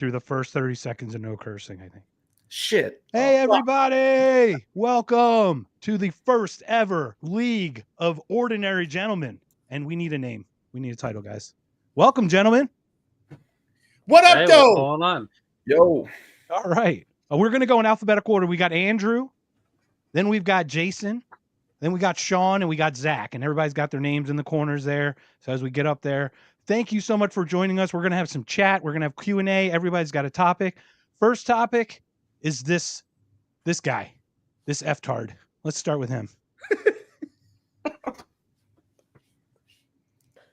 through the first 30 seconds of no cursing, I think. Shit. Hey, everybody. Welcome to the first ever League of Ordinary Gentlemen. And we need a name. We need a title, guys. Welcome, gentlemen. What up, though? What's going on? Yo. All right. We're going to go in alphabetical order. We got Andrew. Then we've got Jason. Then we got Shaun and we got Zach. And everybody's got their names in the corners there. So as we get up there, thank you so much for joining us. We're going to have some chat. We're going to have Q&A. Everybody's got a topic. First topic is this guy, this F-tard. Let's start with him.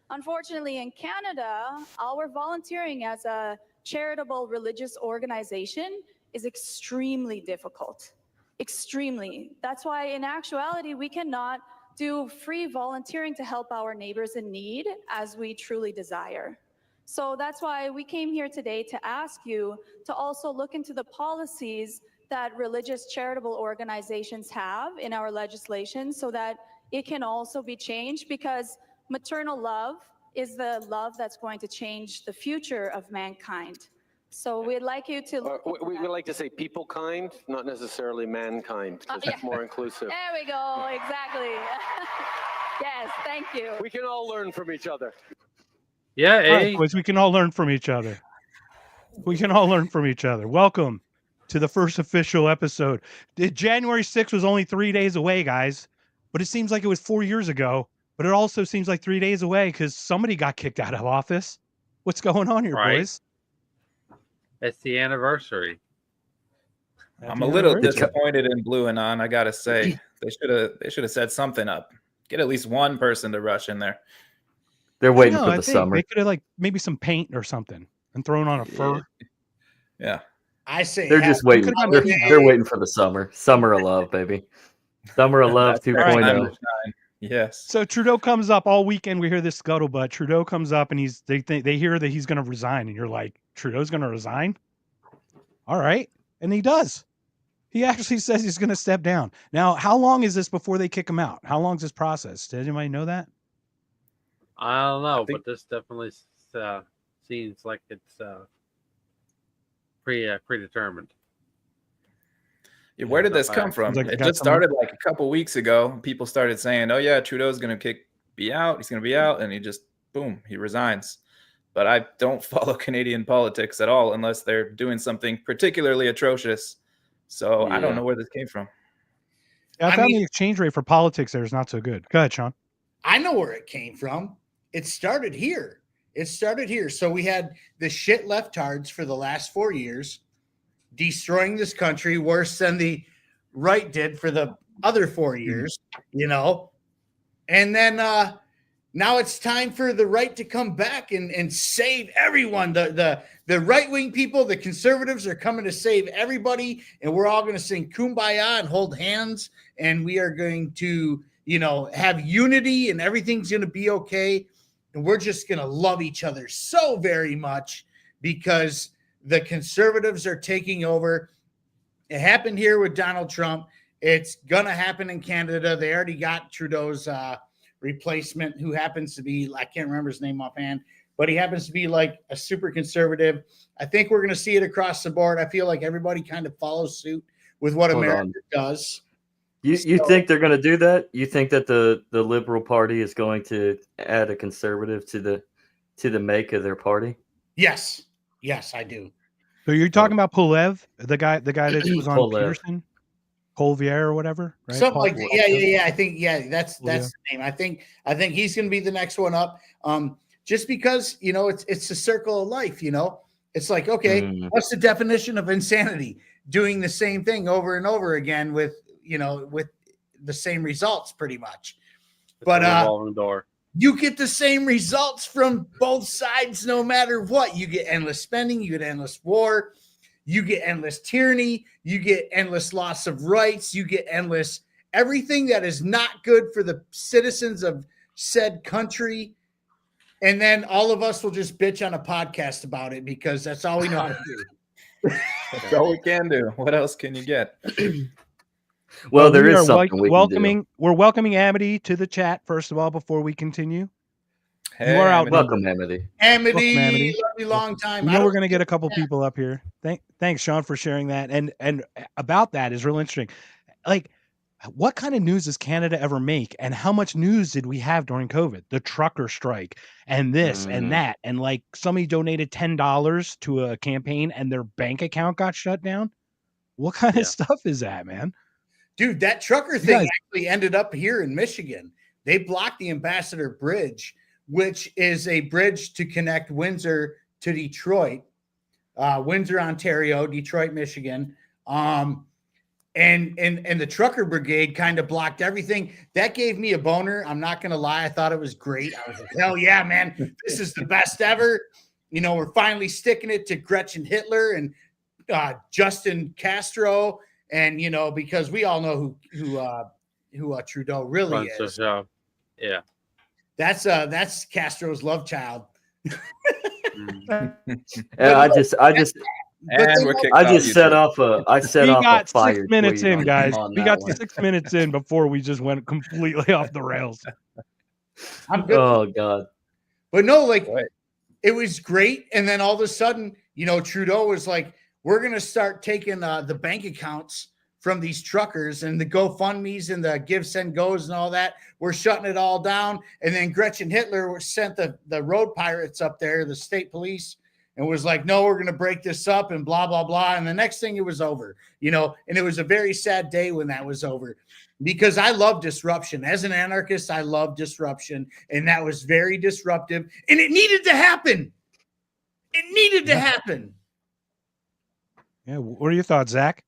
Unfortunately, in Canada, our volunteering as a charitable religious organization is extremely difficult. Extremely. That's why, in actuality, we cannot do free volunteering to help our neighbors in need as we truly desire. So that's why we came here today to ask you to also look into the policies that religious charitable organizations have in our legislation so that it can also be changed, because maternal love is the love that's going to change the future of mankind. So we'd like you to... We would like to say people kind, not necessarily mankind, because it's more inclusive. There we go, exactly. Yes, thank you. We can all learn from each other. Yeah, boys, we can all learn from each other. We can all learn from each other. Welcome to the first official episode. January 6th was only 3 days away, guys, but it seems like it was 4 years ago. But it also seems like 3 days away because somebody got kicked out of office. What's going on here, boys? It's the anniversary. I'm a little disappointed in Blue and On, I gotta say. They should have set something up. Get at least one person to rush in there. They're waiting for the summer. They could have maybe some paint or something and thrown on a fur. Yeah. I say they're just waiting. They're waiting for the summer. Summer of love, baby. Summer of love 2.0. Yes. So Trudeau comes up all weekend. We hear this scuttlebutt. Trudeau comes up and they hear that he's going to resign, and you're like, Trudeau's going to resign? All right, and he does. He actually says he's going to step down. Now, how long is this before they kick him out? How long is this process? Does anybody know that? I don't know, but this definitely seems like it's predetermined. Yeah, where did this come from? It just started like a couple weeks ago. People started saying, "Oh yeah, Trudeau's going to be out. He's going to be out," and he just boom, he resigns. But I don't follow Canadian politics at all unless they're doing something particularly atrocious. So I don't know where this came from. Yeah, I found the exchange rate for politics there is not so good. Go ahead, Shaun. I know where it came from. It started here. So we had the shit leftards for the last 4 years, destroying this country worse than the right did for the other 4 years, and then now it's time for the right to come back and save everyone. The right-wing people, the conservatives are coming to save everybody, and we're all going to sing Kumbaya and hold hands, and we are going to have unity, and everything's going to be okay, and we're just going to love each other so very much because the conservatives are taking over. It happened here with Donald Trump. It's going to happen in Canada. They already got Trudeau's replacement, who happens to be, I can't remember his name offhand, but he happens to be like a super conservative. I think we're going to see it across the board. I feel like everybody kind of follows suit with what America does. You think they're going to do that? You think that the Liberal Party is going to add a conservative to the make of their party? Yes, I do. So you're talking about Polev, the guy that was on Peterson, Colvier or whatever, right? Something like that. Yeah. I think that's the name. I think he's going to be the next one up. Just because it's a circle of life. It's like, okay, what's the definition of insanity? Doing the same thing over and over again with the same results, pretty much. But you get the same results from both sides, no matter what. You get endless spending, you get endless war, you get endless tyranny, you get endless loss of rights, you get endless everything that is not good for the citizens of said country. And then all of us will just bitch on a podcast about it because that's all we know how to do. That's all we can do. What else can you get? Well, there is something we can do. We're welcoming Amity to the chat, first of all, before we continue. Hey, you are out. Welcome, Amity. Amity, love you long time. You know we're gonna get a couple people up here. Thanks, Shaun, for sharing that. And about that is real interesting. Like, what kind of news does Canada ever make? And how much news did we have during COVID? The trucker strike and this and that. And like somebody donated $10 to a campaign and their bank account got shut down. What kind of stuff is that, man? Dude, that trucker thing actually ended up here in Michigan. They blocked the Ambassador Bridge, which is a bridge to connect Windsor to Detroit, Windsor, Ontario, Detroit, Michigan. And the trucker brigade kind of blocked everything. That gave me a boner. I'm not going to lie. I thought it was great. I was like, hell yeah, man. This is the best ever. You know, we're finally sticking it to Gretchen Hitler and Justin Castro. And, you know, because we all know who Trudeau really is. Yeah. That's Castro's love child. I just set off a fire. 6 minutes in, guys. We got 6 minutes in before we just went completely off the rails. I'm good. Oh God. But no, like it was great. And then all of a sudden, you know, Trudeau was like, we're going to start taking the bank accounts from these truckers and the GoFundMe's and the Give, Send, Goes and all that. We're shutting it all down. And then Gretchen Hitler sent the road pirates up there, the state police, and was like, no, we're going to break this up and blah, blah, blah. And the next thing, it was over, you know, and it was a very sad day when that was over because I love disruption. As an anarchist, I love disruption. And that was very disruptive. And it needed to happen. It needed to happen. Yeah. What are your thoughts, Zach?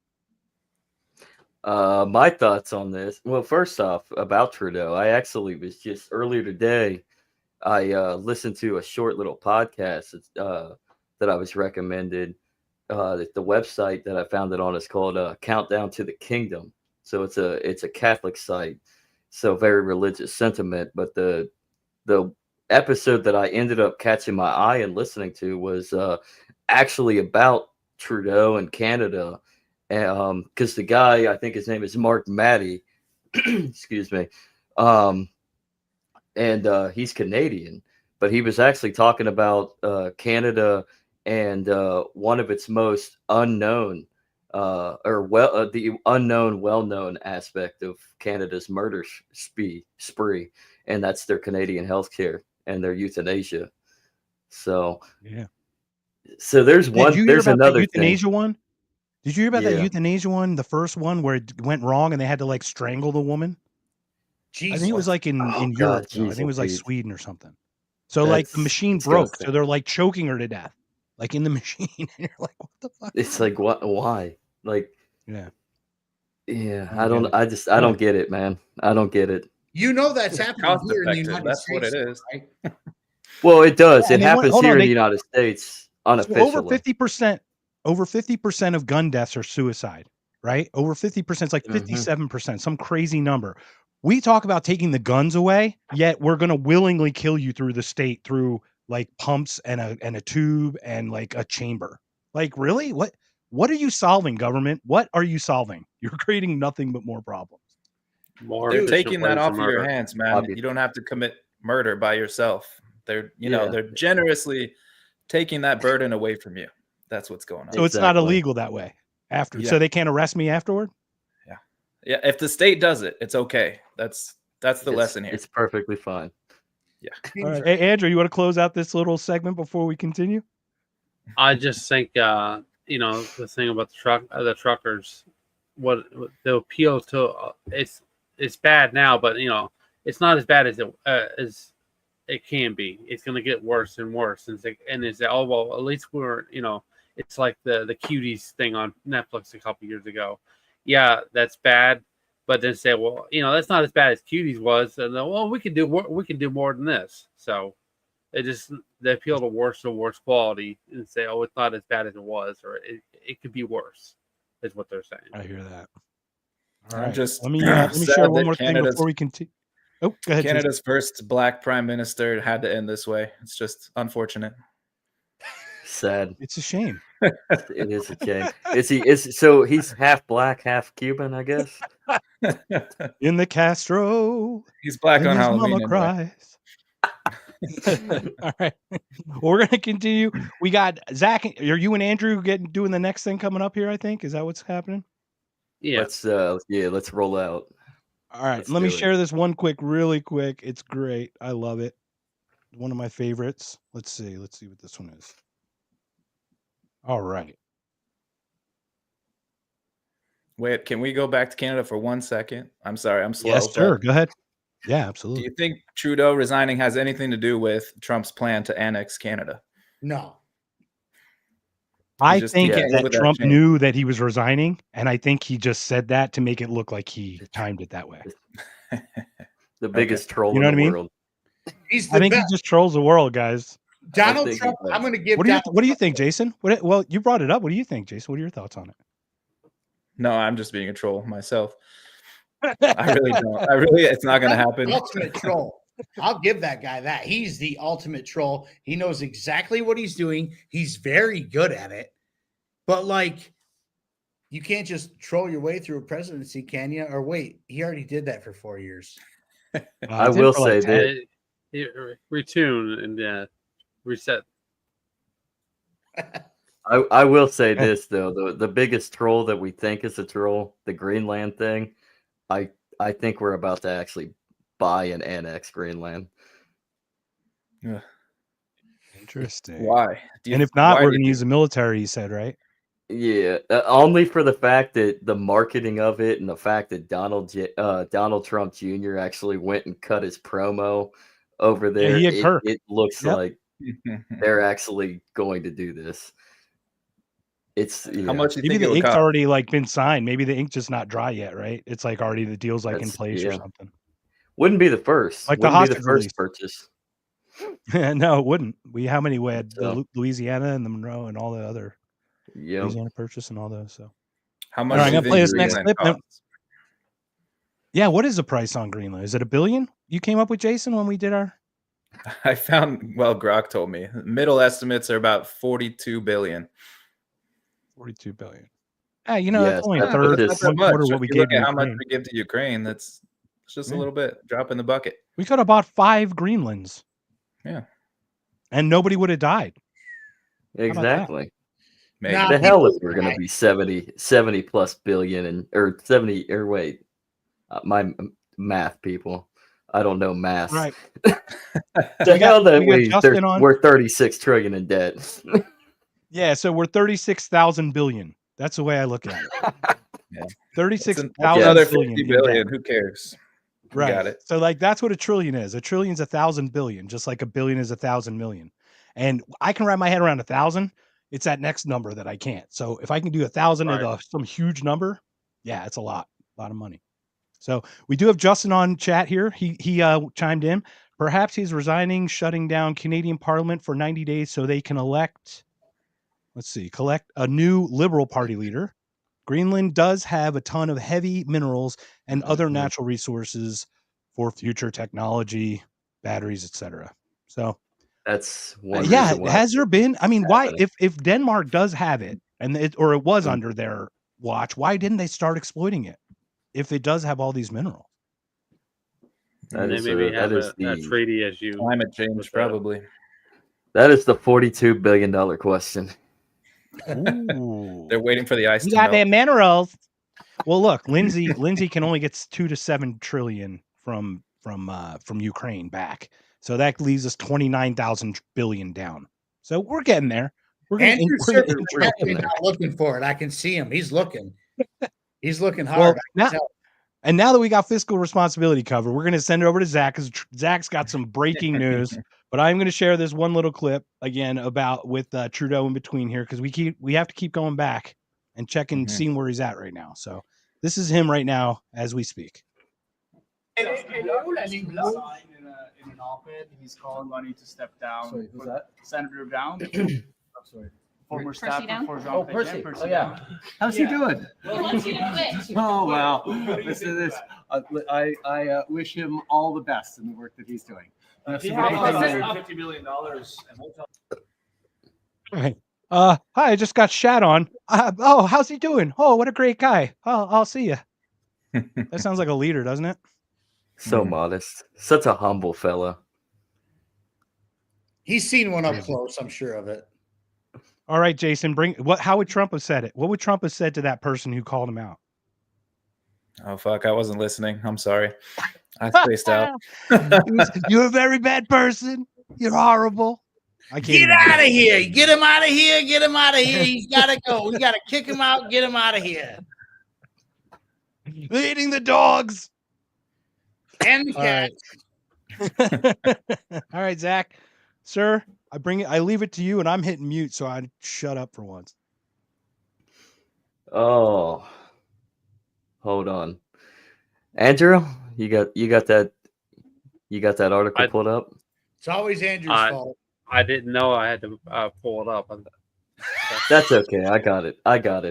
My thoughts on this. Well, first off, about Trudeau, I actually was just earlier today. I listened to a short little podcast that I was recommended. The website that I found it on is called Countdown to the Kingdom. So it's a Catholic site, so very religious sentiment. But the episode that I ended up catching my eye and listening to was actually about Trudeau and Canada. Because the guy, I think his name is Mark Matty, excuse me, and he's Canadian, but he was actually talking about Canada and one of its most unknown, the unknown, well-known aspect of Canada's murder spree, and that's their Canadian healthcare and their euthanasia. So yeah, so there's one. There's another euthanasia thing. one. Did you hear about that euthanasia one? The first one where it went wrong and they had to like strangle the woman. Jesus. I think it was like in Europe. I think it was like Sweden or something. So like the machine broke, so they're like choking her to death, like in the machine. And you're like, what the fuck? It's like what? Why? Like yeah. I don't get it, man. I don't get it. You know that's happening here in the United States. That's what it is. Right? Well, it does. It happens here in the United States unofficially. So over 50% of gun deaths are suicide, right? Over 50%, it's like 57%, some crazy number. We talk about taking the guns away, yet we're going to willingly kill you through the state through like pumps and a tube and like a chamber. Like, really? What are you solving, government? What are you solving? You're creating nothing but more problems. They're taking that off of your hands, man. You don't have to commit murder by yourself. They're generously taking that burden away from you. That's what's going on. So it's not illegal that way after. So they can't arrest me afterward? Yeah. Yeah. If the state does it, it's okay. That's the lesson here. It's perfectly fine. Yeah. All right. Hey, Andrew, you want to close out this little segment before we continue? I just think, the thing about the truckers, what the appeal to, it's bad now, but it's not as bad as it can be. It's going to get worse and worse. And it's at least we're, it's like the Cuties thing on Netflix a couple years ago. Yeah, that's bad. But then say, well, that's not as bad as Cuties was. And then, well, we can do more than this. So they appeal to worse and worse quality and say, oh, it's not as bad as it was, or it could be worse, is what they're saying. I hear that. All right. Let me share one more thing before we continue. Oh, go ahead. Canada's first black prime minister had to end this way. It's just unfortunate. Sad. It's a shame. It is a shame. So he's half black, half Cuban, I guess. In the Castro. He's black on his Halloween. Mama cries. All right. Well, we're going to continue. We got Zach. Are you and Andrew doing the next thing coming up here, I think? Is that what's happening? Yeah. Let's roll out. All right. Let me share this one really quick. It's great. I love it. One of my favorites. Let's see what this one is. All right. Wait, can we go back to Canada for 1 second? I'm sorry, I'm slow. Yes, sir. Go ahead. Yeah, absolutely. Do you think Trudeau resigning has anything to do with Trump's plan to annex Canada? No. I think that Trump knew that he was resigning, and I think he just said that to make it look like he timed it that way. The biggest troll in the world. I think he just trolls the world, guys. Donald Trump. I'm going to give. What do you think, Jason? Well, you brought it up. What do you think, Jason? What are your thoughts on it? No, I'm just being a troll myself. I really don't. It's not going to happen. Ultimate troll. I'll give that guy that. He's the ultimate troll. He knows exactly what he's doing. He's very good at it. But like, you can't just troll your way through a presidency, can you? Or wait, he already did that for 4 years. I will say that. Retune and reset. I will say this though, the biggest troll that we think is a troll, the Greenland thing, I think we're about to actually buy and annex Greenland. Yeah. Interesting. Why? And if not, we're going to use the military, you said, right? Yeah, only for the fact that the marketing of it and the fact that Donald Trump Jr. actually went and cut his promo over there. It looks like they're actually going to do this. How much? Maybe the ink's already been signed. Maybe the ink's just not dry yet, right? It's already the deal's in place or something. Wouldn't be the first. Wouldn't be the first purchase. No, it wouldn't. How many we had? Louisiana and the Monroe and all the other Louisiana Purchase and all those. So how much? I'm gonna play this next clip. Yeah, what is the price on Greenland? Is it $1 billion? You came up with, Jason, when we did our. I found. Well, Grok told me middle estimates are about 42 billion. 42 billion. That's only a third, one quarter what we gave to how much we give to Ukraine. It's just a little bit drop in the bucket. We could have bought 5 Greenlands. Yeah, and nobody would have died. Exactly. Maybe. The hell is we're going to be 70 plus billion or 70 or wait, my math people. I don't know math. Right. The hell that we're 36 trillion in debt. Yeah, so we're 36,000 billion. That's the way I look at it. Yeah. 36,000 another 50 billion. Who cares? Right. Got it. So that's what a trillion is. A trillion's 1,000 billion, just like a billion is 1,000 million. And I can wrap my head around 1,000. It's that next number that I can't. So if I can do 1,000 of some huge number, yeah, it's a lot of money. So we do have Justin on chat here. He chimed in. Perhaps he's resigning, shutting down Canadian Parliament for 90 days so they can elect a new Liberal Party leader. Greenland does have a ton of heavy minerals and other natural resources for future technology, batteries, etc. So that's one. Has there been? I mean, why? If Denmark does have it, it was under their watch, why didn't they start exploiting it? If it does have all these minerals, and they maybe have a treaty as you climate change, probably. That is the $42 billion question. Ooh. They're waiting for the ice to got melt. Their minerals. Well, look, Lindsay can only get 2 to 7 trillion from Ukraine back, so that leaves us 29,000 billion down. So we're getting there. We're not looking for it. I can see him. He's looking. He's looking hard. Well, now that we got fiscal responsibility covered, we're going to send it over to Zach because Zach's got some breaking news. But I'm going to share this one little clip again with Trudeau in between here because we have to keep going back and checking, seeing where he's at right now. So this is him right now as we speak. In an op-ed, he's calling on you to step down. Sorry, who's that? Senator Down. I'm sorry. Former staffer for Jean. Oh, Percy. Oh, yeah. How's he doing? Oh, well. Listen to this. I wish him all the best in the work that he's doing. $50 million. Right. Hi, I just got shat on. How's he doing? Oh, what a great guy. I'll see you. That sounds like a leader, doesn't it? So modest. Such a humble fella. He's seen one up close. I'm sure of it. All right, Jason, how would Trump have said it? What would Trump have said to that person who called him out? Oh, fuck. I wasn't listening. I'm sorry. I spaced out. You're a very bad person. You're horrible. I can't Get out of here. Get him out of here. Get him out of here. He's got to go. We got to kick him out. Get him out of here. They're eating the dogs. And the cats. All right, Zach. Sir, I leave it to you, and I'm hitting mute, so I shut up for once. Oh. Hold on. Andrew, you got that article pulled up? It's always Andrew's fault. I didn't know I had to pull it up. That's okay. I got it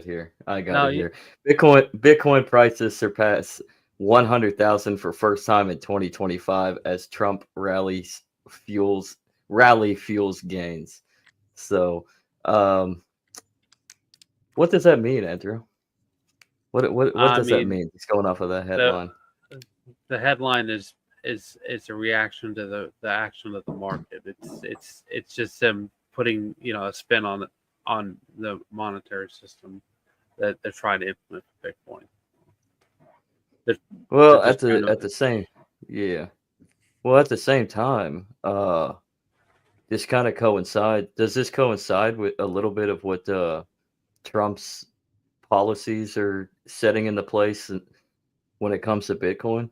here. Here. Bitcoin prices surpass 100,000 for first time in 2025 as Trump rally fuels gains. So, what does that mean, Andrew? What does that mean? It's going off of that headline. The headline is a reaction to the action of the market. It's just them putting a spin on the monetary system that they're trying to implement for Bitcoin. At the same time, this kind of coincide. Does this coincide with a little bit of what Trump's policies are setting into place when it comes to Bitcoin?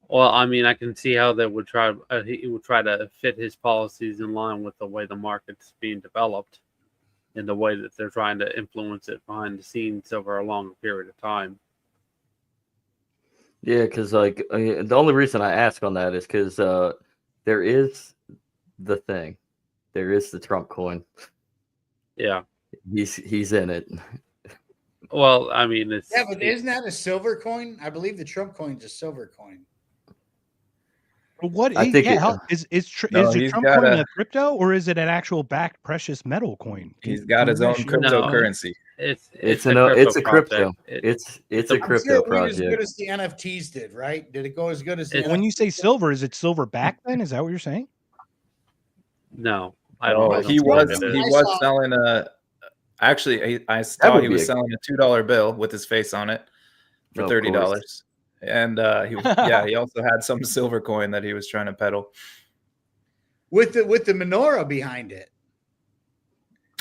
Well, I mean, I can see how they would try. He would try to fit his policies in line with the way the market's being developed, and the way that they're trying to influence it behind the scenes over a longer period of time. Yeah, because the only reason I ask on that is because there is the thing, there is the Trump coin. Yeah, he's in it. Well, I mean, but isn't that a silver coin? I believe the Trump coin is a silver coin. What is the Trump coin a crypto, or is it an actual backed precious metal coin? He's got his own cryptocurrency. It's a crypto. It's a crypto project. As good as the NFTs did, right? Did it go as good as the when you say silver, is it silver backed then? Is that what you're saying? No, I don't know. He was selling a. Actually, I saw he was selling a $2 bill with his face on it for $30. And he also had some silver coin that he was trying to peddle with the menorah behind it.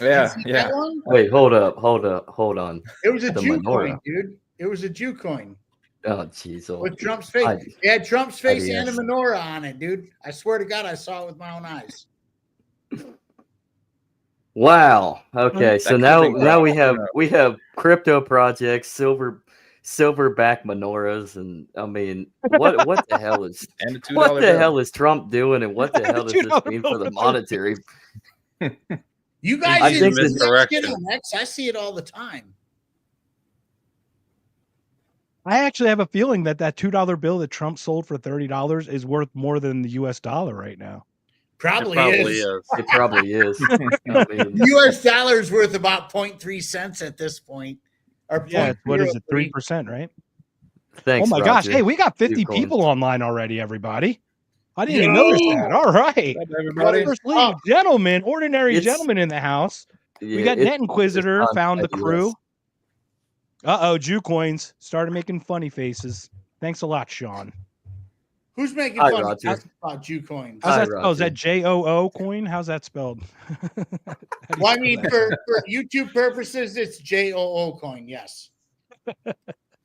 Yeah. Wait, hold on. It was a Jew coin, dude. It was a Jew coin. Oh, jeez. With Trump's face. It had Trump's face and a menorah on it, dude. I swear to God, I saw it with my own eyes. Wow. Okay, so now we have crypto projects, silver-backed menorahs, and I mean, what the hell is hell is Trump doing, and what the hell does this mean for the monetary? You guys didn't get on X. I see it all the time. I actually have a feeling that $2 bill that Trump sold for $30 is worth more than the US dollar right now. Probably is. It probably is. The US dollar is worth about 0.3 cents at this point. Or what is it? 3%, right? Thanks. Oh my gosh. Hey, we got 50 people online already, everybody. I didn't even notice that. All right. Everybody. Gentlemen, ordinary gentlemen in the house. We got Net Inquisitor, found the crew. Jew coins started making funny faces. Thanks a lot, Shaun. Who's making fun about Jew coins? How's that spelled? Is that JOO coin? How's that spelled? Well, I mean, for YouTube purposes, it's JOO coin. Yes. For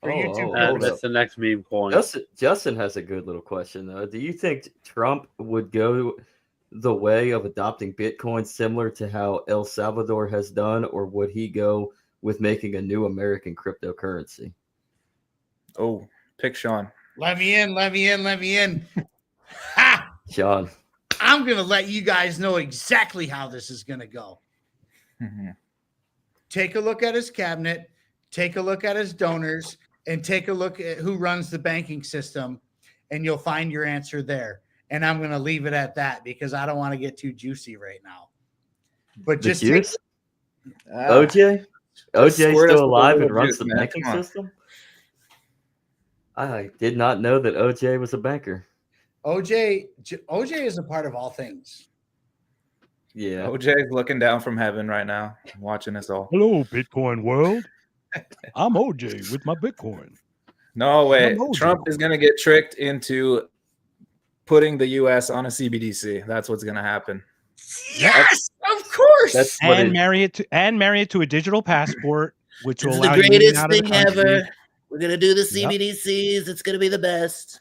YouTube that's the next meme coin. Justin has a good little question though. Do you think Trump would go the way of adopting Bitcoin similar to how El Salvador has done, or would he go with making a new American cryptocurrency? Oh, pick Shaun. Let me in. Ha! Shaun. I'm going to let you guys know exactly how this is going to go. Mm-hmm. Take a look at his cabinet, take a look at his donors, and take a look at who runs the banking system, and you'll find your answer there. And I'm going to leave it at that because I don't want to get too juicy right now. But just OJ? OJ still alive and runs the banking system? I did not know that OJ was a banker. OJ is a part of all things. Yeah. OJ's looking down from heaven right now, watching us all. Hello, Bitcoin world. I'm OJ with my Bitcoin. No way. Trump is going to get tricked into putting the U.S. on a CBDC. That's what's going to happen. Yes, of course. And marry it to a digital passport, which will allow the you in and greatest out of the thing country. ever. We're gonna do the CBDCs. It's gonna be the best.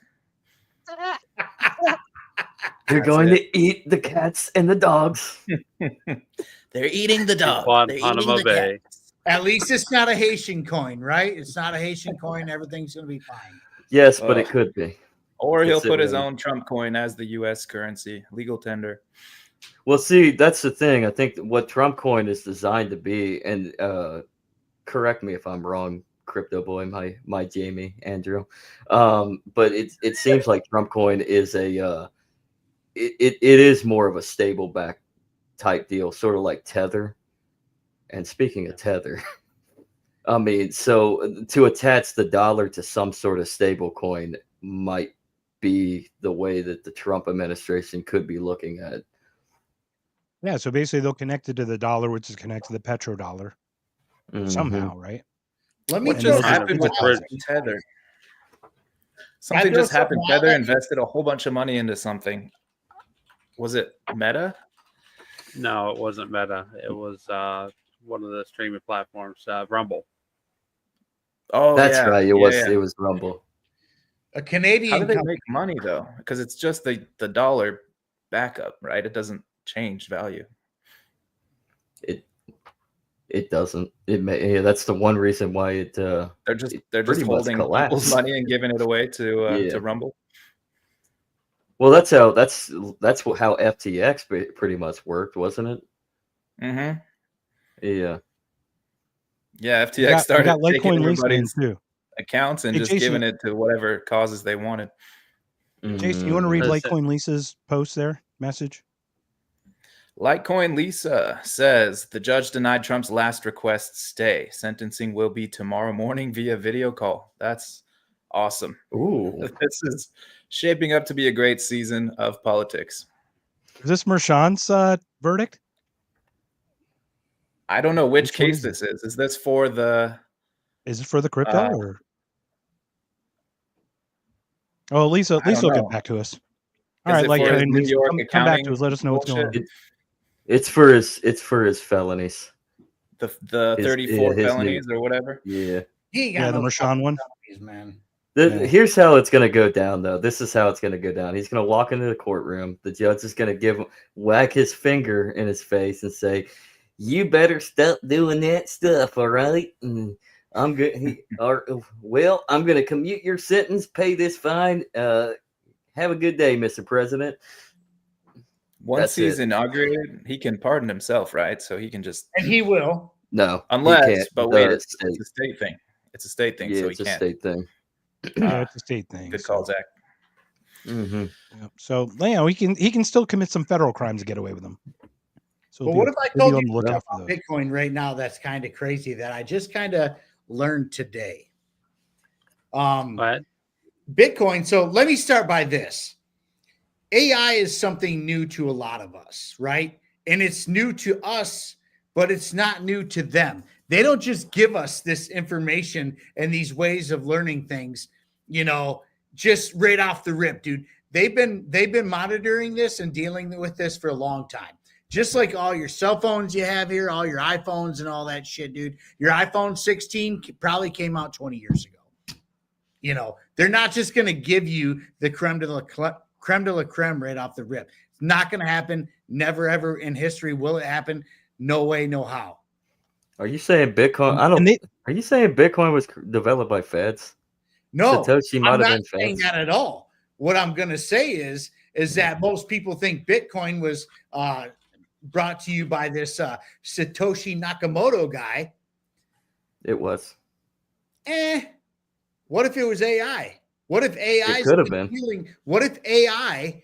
They're going to eat the cats and the dogs. They're eating the dog. They're eating the cat. At least it's not a Haitian coin, right? It's not a Haitian coin. Everything's going to be fine. Yes, but it could be. Or he'll put his own Trump coin as the U.S. currency, legal tender. Well, see, that's the thing. I think what Trump coin is designed to be, and correct me if I'm wrong, Crypto Boy, my Jamie, Andrew. But it seems like Trump coin is it is more of a stable back type deal, sort of like Tether. And speaking of Tether, I mean, so to attach the dollar to some sort of stable coin might be the way that the Trump administration could be looking at it. Yeah, so basically they'll connect it to the dollar, which is connected to the petrodollar somehow, right? What just happened with Tether? Something just happened. Tether invested a whole bunch of money into something. Was it Meta? No, it wasn't Meta. It was one of the streaming platforms, Rumble. Oh, that's right. It was Rumble. A Canadian. How do they make money though? Because it's just the dollar backup, right? It doesn't change value. It doesn't. That's the one reason why it. They're just holding people's money and giving it away to Rumble. Well, that's how FTX pretty much worked, wasn't it? Mm-hmm. Yeah. Yeah, FTX started taking Litecoin everybody's too. accounts and just giving it to whatever causes they wanted. Jason, you want to read Litecoin Lisa's post there? Message? Litecoin Lisa says the judge denied Trump's last request stay. Sentencing will be tomorrow morning via video call. That's awesome. Ooh. This is shaping up to be a great season of politics. Is this Mershant's verdict? I don't know which case this is. Is this for the... Is it for the crypto or... Oh, Lisa will get back to us. All right, come back to us. Let us know what's going on. It's for his felonies. The 34 felonies or whatever. Yeah. The Mershant one. Man. Here's how it's gonna go down, though. This is how it's gonna go down. He's gonna walk into the courtroom. The judge is gonna whack his finger in his face and say, "You better stop doing that stuff, all right? And I'm good. I'm gonna commute your sentence. Pay this fine. Have a good day, Mr. President." Once he's inaugurated, he can pardon himself, right? So he can just... And he will. No. Unless, but wait, it's a state thing. It's a state thing, yeah, so it's he can't. A state thing. Yeah, it's a state thing. Good call, Zach. Mm-hmm. Yeah. So, he can still commit some federal crimes to get away with them. So what if I told you about Bitcoin right now? That's kind of crazy that I just kind of learned today. What? Bitcoin. So let me start by this. AI is something new to a lot of us, right? And it's new to us, but it's not new to them. They don't just give us this information and these ways of learning things, just right off the rip, dude. They've been monitoring this and dealing with this for a long time. Just like all your cell phones you have here, all your iPhones and all that shit, dude. Your iPhone 16 probably came out 20 years ago. They're not just going to give you the creme de la creme right off the rip. It's not going to happen. Never, ever in history will it happen. No way, no how. Are you saying Bitcoin? Are you saying Bitcoin was developed by feds? No, Satoshi might I'm have not been saying feds. that at all. What I'm going to say is that most people think Bitcoin was brought to you by this Satoshi Nakamoto guy. It was. What if it was AI? What if AI could have been? What if AI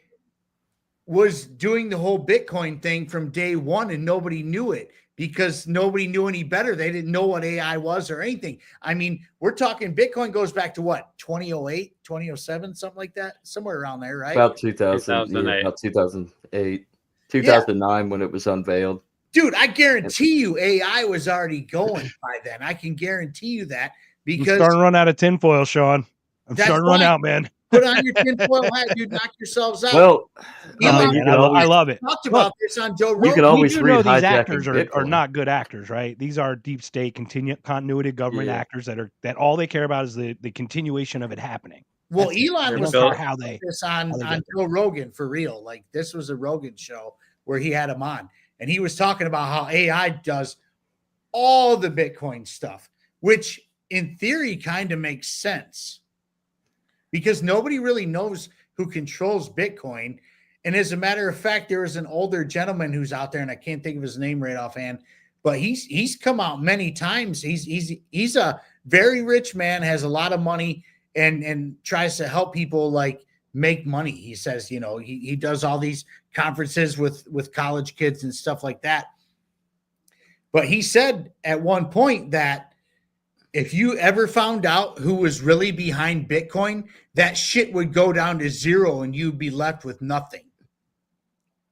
was doing the whole Bitcoin thing from day one and nobody knew it because nobody knew any better? They didn't know what AI was or anything. I mean, we're talking Bitcoin goes back to what? 2008, 2007, something like that, somewhere around there, right? About 2000, 2008. about 2008. 2009 when it was unveiled. Dude, I guarantee you AI was already going by then. I can guarantee you that because I'm starting to run out of tinfoil, Sean. I'm starting to run out, man. Put on your tinfoil hat, dude. Knock yourselves out. Well, I love it. Talked about this on Joe Rogan. You can always we do know these hijacking actors are not good actors, right? These are deep state continuity government actors that all they care about is the continuation of it happening. Well, That's Elon was talking how this on Joe Rogan for real. Like this was a Rogan show where he had him on, and he was talking about how AI does all the Bitcoin stuff, which in theory kind of makes sense because nobody really knows who controls Bitcoin. And as a matter of fact, there is an older gentleman who's out there, and I can't think of his name right offhand, but he's come out many times. He's a very rich man, has a lot of money, and tries to help people like make money. He says, he does all these conferences with college kids and stuff like that. But he said at one point that if you ever found out who was really behind Bitcoin, that shit would go down to zero and you'd be left with nothing.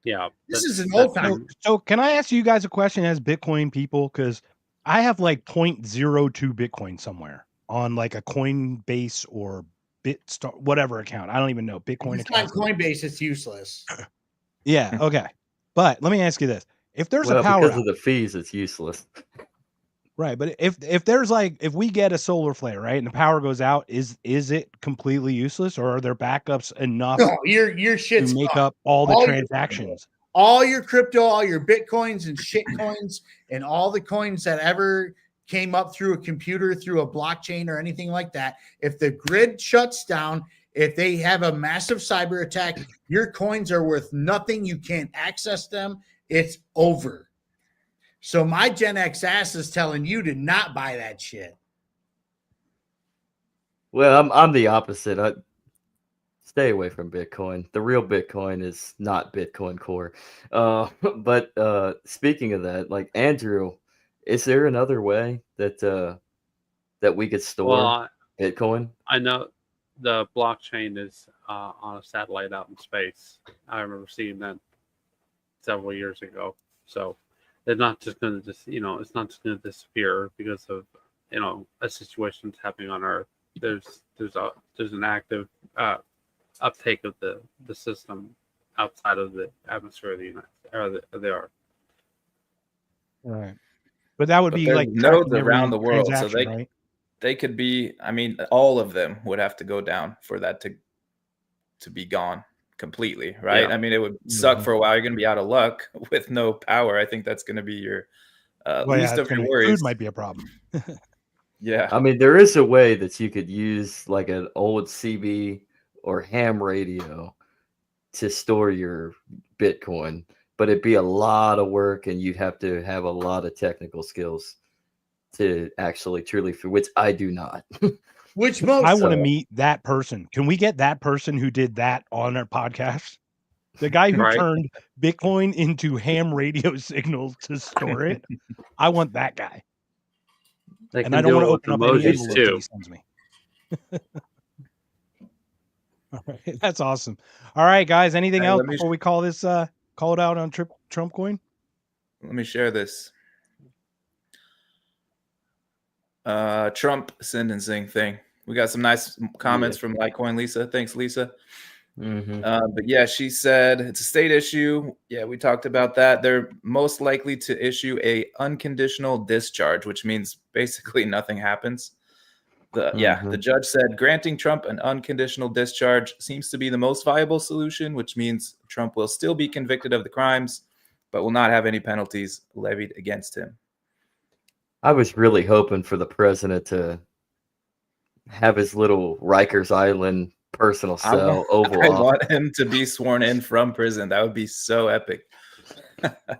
Yeah. This is an old time. So can I ask you guys a question as Bitcoin people? Because I have like 0.02 Bitcoin somewhere on like a Coinbase or BitStar, whatever account. I don't even know. Bitcoin account. It's not Coinbase, it's useless. Yeah. Okay. But let me ask you this. If there's a power because of the fees, it's useless. Right, but if there's if we get a solar flare, right, and the power goes out, is it completely useless, or are there backups enough? No, your shit's to make gone. up all the transactions. All your crypto, all your Bitcoins and shit coins, and all the coins that ever came up through a computer, through a blockchain, or anything like that. If the grid shuts down, if they have a massive cyber attack, your coins are worth nothing. You can't access them. It's over. So my Gen X ass is telling you to not buy that shit. Well, I'm the opposite. I stay away from Bitcoin. The real Bitcoin is not Bitcoin Core. But speaking of that, like Andrew, is there another way that we could store Bitcoin? I know the blockchain is on a satellite out in space. I remember seeing that several years ago. So they're not just going to it's not just going to disappear because of a situation that's happening on Earth. There's an active uptake of the system outside of the atmosphere of the the Earth. Right, but that would be like nodes around the world, so right? They could be. I mean, all of them would have to go down for that to be gone completely, right? Yeah. I mean, it would suck for a while. You're going to be out of luck with no power. I think that's going to be your least of your worries. Food might be a problem. Yeah. I mean, there is a way that you could use like an old CB or ham radio to store your Bitcoin, but it'd be a lot of work and you'd have to have a lot of technical skills to actually truly, which I do not. I want to meet that person. Can we get that person who did that on our podcast? The guy who turned Bitcoin into ham radio signals to store it. I want that guy. And I don't want to open up any envelopes that he sends me. All right, that's awesome. All right, guys. Anything else before we call this call it out on Trump coin? Let me share this. Trump sentencing thing. We got some nice comments from Litecoin Lisa. Thanks, Lisa. Mm-hmm. But yeah, she said it's a state issue. Yeah, we talked about that. They're most likely to issue a unconditional discharge, which means basically nothing happens. The judge said granting Trump an unconditional discharge seems to be the most viable solution, which means Trump will still be convicted of the crimes, but will not have any penalties levied against him. I was really hoping for the president to have his little Rikers Island personal cell Oval I Office. want him to be sworn in from prison. That would be so epic.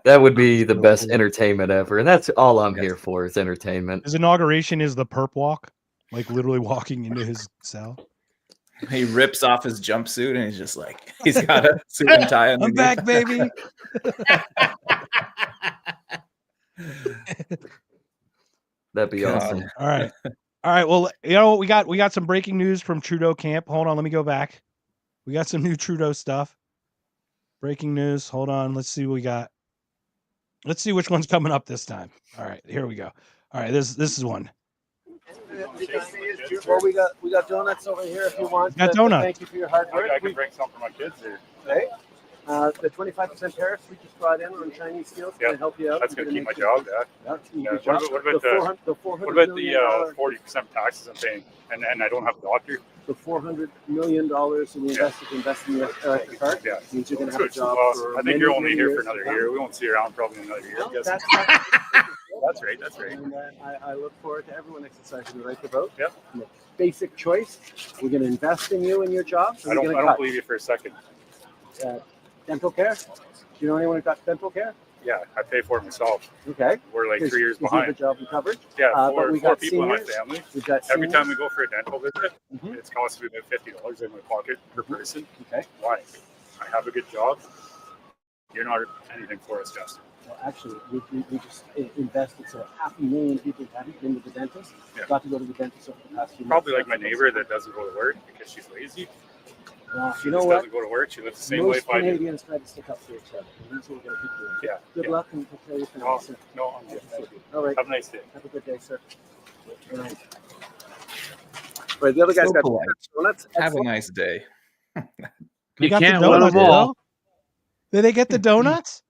That would be the best entertainment ever. And that's all I'm here for is entertainment. His inauguration is the perp walk, like literally walking into his cell. He rips off his jumpsuit and he's just like, he's got a suit and tie underneath. I'm back, baby. That'd be awesome. All right. All right. Well, you know what? We got some breaking news from Trudeau camp. Hold on, let me go back. We got some new Trudeau stuff. Breaking news. Hold on. Let's see what we got. Let's see which one's coming up this time. All right, here we go. All right, this is one. Well, we got donuts over here if you want. Got donuts. Thank you for your hard work. I can bring some for my kids here. Okay. The 25% tariffs we just brought in on Chinese steel is going to help you out. That's going to keep my job. What about the 40% taxes I'm paying? And I don't have a doctor. The $400 million in invest in the electric car means you're going to have a job. I think you're only here for another year. We won't see you around probably another year. That's right. That's right. And I look forward to everyone exercising the right to vote. Yep. Basic choice. We're going to invest in you and your job. I don't believe you for a second. Dental care. Do you know anyone who got dental care? Yeah, I pay for it myself. Okay. We're like 3 years behind. You have a job and coverage? Yeah, but we four got people seniors. in my family. We've got Every seniors. time we go for a dental visit, it's costing me about $50 in my pocket per person. Okay. Why? I have a good job. You're not anything for us, Justin. Well, actually, we just invested so 500,000 people haven't been to the dentist. Yeah. Got to go to the dentist over the past few Probably months. like my neighbor that doesn't go to work because she's lazy. You She know just what? doesn't go to work. She lives the same way. Most Canadians try to stick up for each other. And that's what we're going to keep doing. Yeah. Good luck and take care of your family, sir. No, I'm good. Thank you. All right. Have a nice day. Have a good day, sir. All right. Right, the other guy's So got polite. donuts. Have a nice day. You got can't the win donuts, them all. though. Did they get the donuts?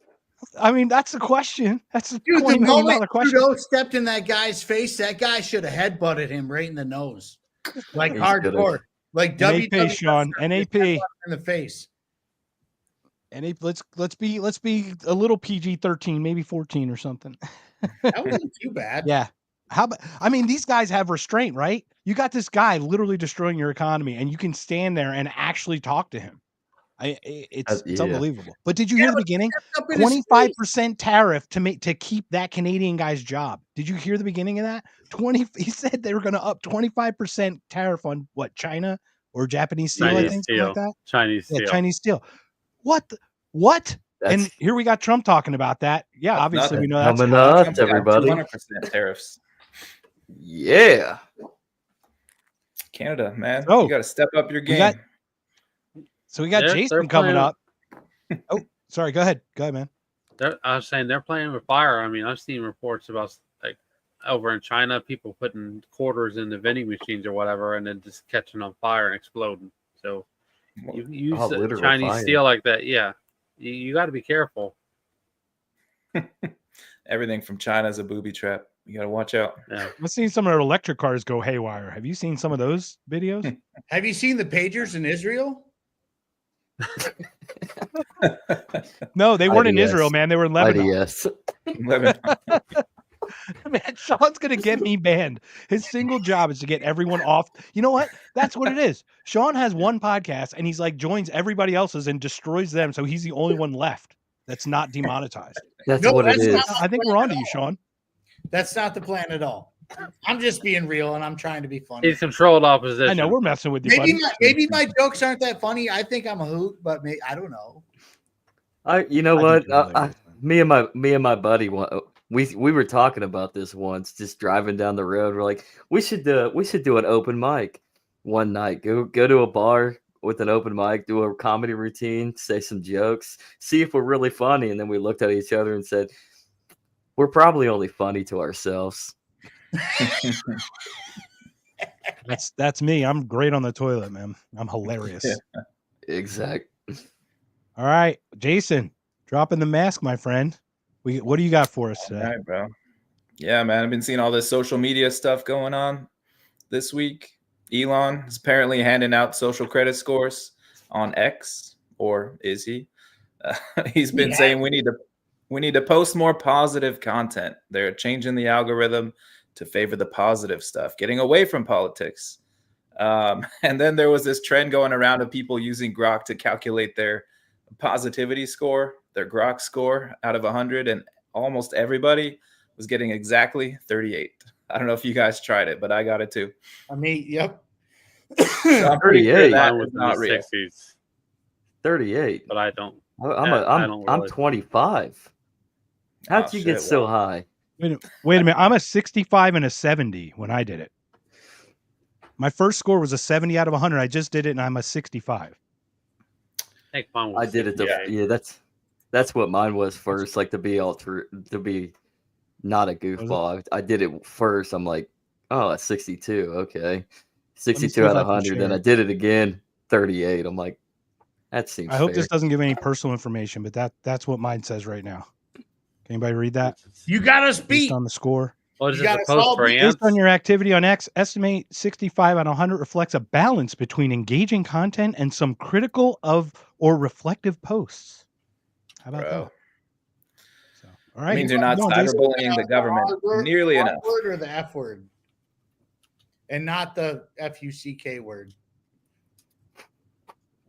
I mean, that's the question. That's a Dude, $20 the million moment question. Trudeau stepped in that guy's face, that guy should have headbutted him right in the nose, like He's hardcore, like NAP, WWE Shaun. NAP. in the face. NAP. Let's be a little PG-13, maybe 14 or something. That wasn't too bad. Yeah. How about? I mean, these guys have restraint, right? You got this guy literally destroying your economy, and you can stand there and actually talk to him. It's Yeah. unbelievable. But did you hear the beginning? Up in his 25% tariff to keep that Canadian guy's job. Did you hear the beginning of that? He said they were going to up 25% tariff on what, China or Japanese steel, I think, something like that. Chinese steel. Yeah, Chinese steel. What? And That's here we got Trump talking about that. Yeah, That's obviously nothing. we know that's coming how- up, Trump's got everybody. 200% tariffs. Yeah. Canada, man. Oh. You got to step up your We game. got- So we got They're Jason coming playing- up. Oh, sorry. Go ahead, man. I was saying they're playing with fire. I mean, I've seen reports about like over in China, people putting quarters in the vending machines or whatever, and then just catching on fire and exploding. So you use literal Chinese fire. steel like that, yeah. You got to be careful. Everything from China is a booby trap. You got to watch out. Yeah. I've seen some of their electric cars go haywire. Have you seen some of those videos? Have you seen the pagers in Israel? No, they weren't in IDS. Israel, man. They were in Lebanon. IDS. Lebanon. Man, Sean's gonna get me banned. His single job is to get everyone off. You know what? That's what it is. Shaun has one podcast and he's like joins everybody else's and destroys them, so he's the only one left that's not demonetized. That's No, what it that's is. not- I think we're on to you, Shaun. That's not the plan at all. I'm just being real and I'm trying to be funny. He's controlled opposition. I know we're messing with you, Maybe buddy. maybe my jokes aren't that funny. I think I'm a hoot, but I don't know. You know I what? think you're hilarious, man. Me and my buddy, we were talking about this once, just driving down the road. We're like, we should do an open mic one night. Go to a bar with an open mic, do a comedy routine, say some jokes, see if we're really funny. And then we looked at each other and said, we're probably only funny to ourselves. That's me. I'm great on the toilet, man. I'm hilarious. Yeah. Exact. All right, Jason, dropping the mask, my friend. What do you got for us today? All right, bro. Yeah, man. I've been seeing all this social media stuff going on this week. Elon is apparently handing out social credit scores on X, or is he? He's been saying we need to post more positive content. They're changing the algorithm to favor the positive stuff, getting away from politics. And then there was this trend going around of people using Grok to calculate their positivity score, their Grok score out of 100, and almost everybody was getting exactly 38. I don't know if you guys tried it, but I got it too. I mean, yep. So I'm pretty sure 38. that Mine is was in not the real. 60s, 38. but I don't. I'm really. 25. How'd Oh, you get shit, so wow. high? Wait a minute. I'm a 65 and a 70 when I did it. My first score was a 70 out of 100. I just did it, and I'm a 65. I think mine was I did it. Yeah, that's what mine was first. Like to be to be not a goofball. I did it first. I'm like, oh, it's 62. Okay, 62 out of 100. Then I did it again, 38. I'm like, that seems. I hope fair. this doesn't give any personal information, but that's what mine says right now. Can anybody read that? You gotta speak based on the score. What is it supposed for Based on your activity on X, estimate 65 out of 100 reflects a balance between engaging content and some critical of or reflective posts. How about that? So, all right. It means you're not cyberbullying the government nearly enough. The R word or the F word, and not the FUCK word.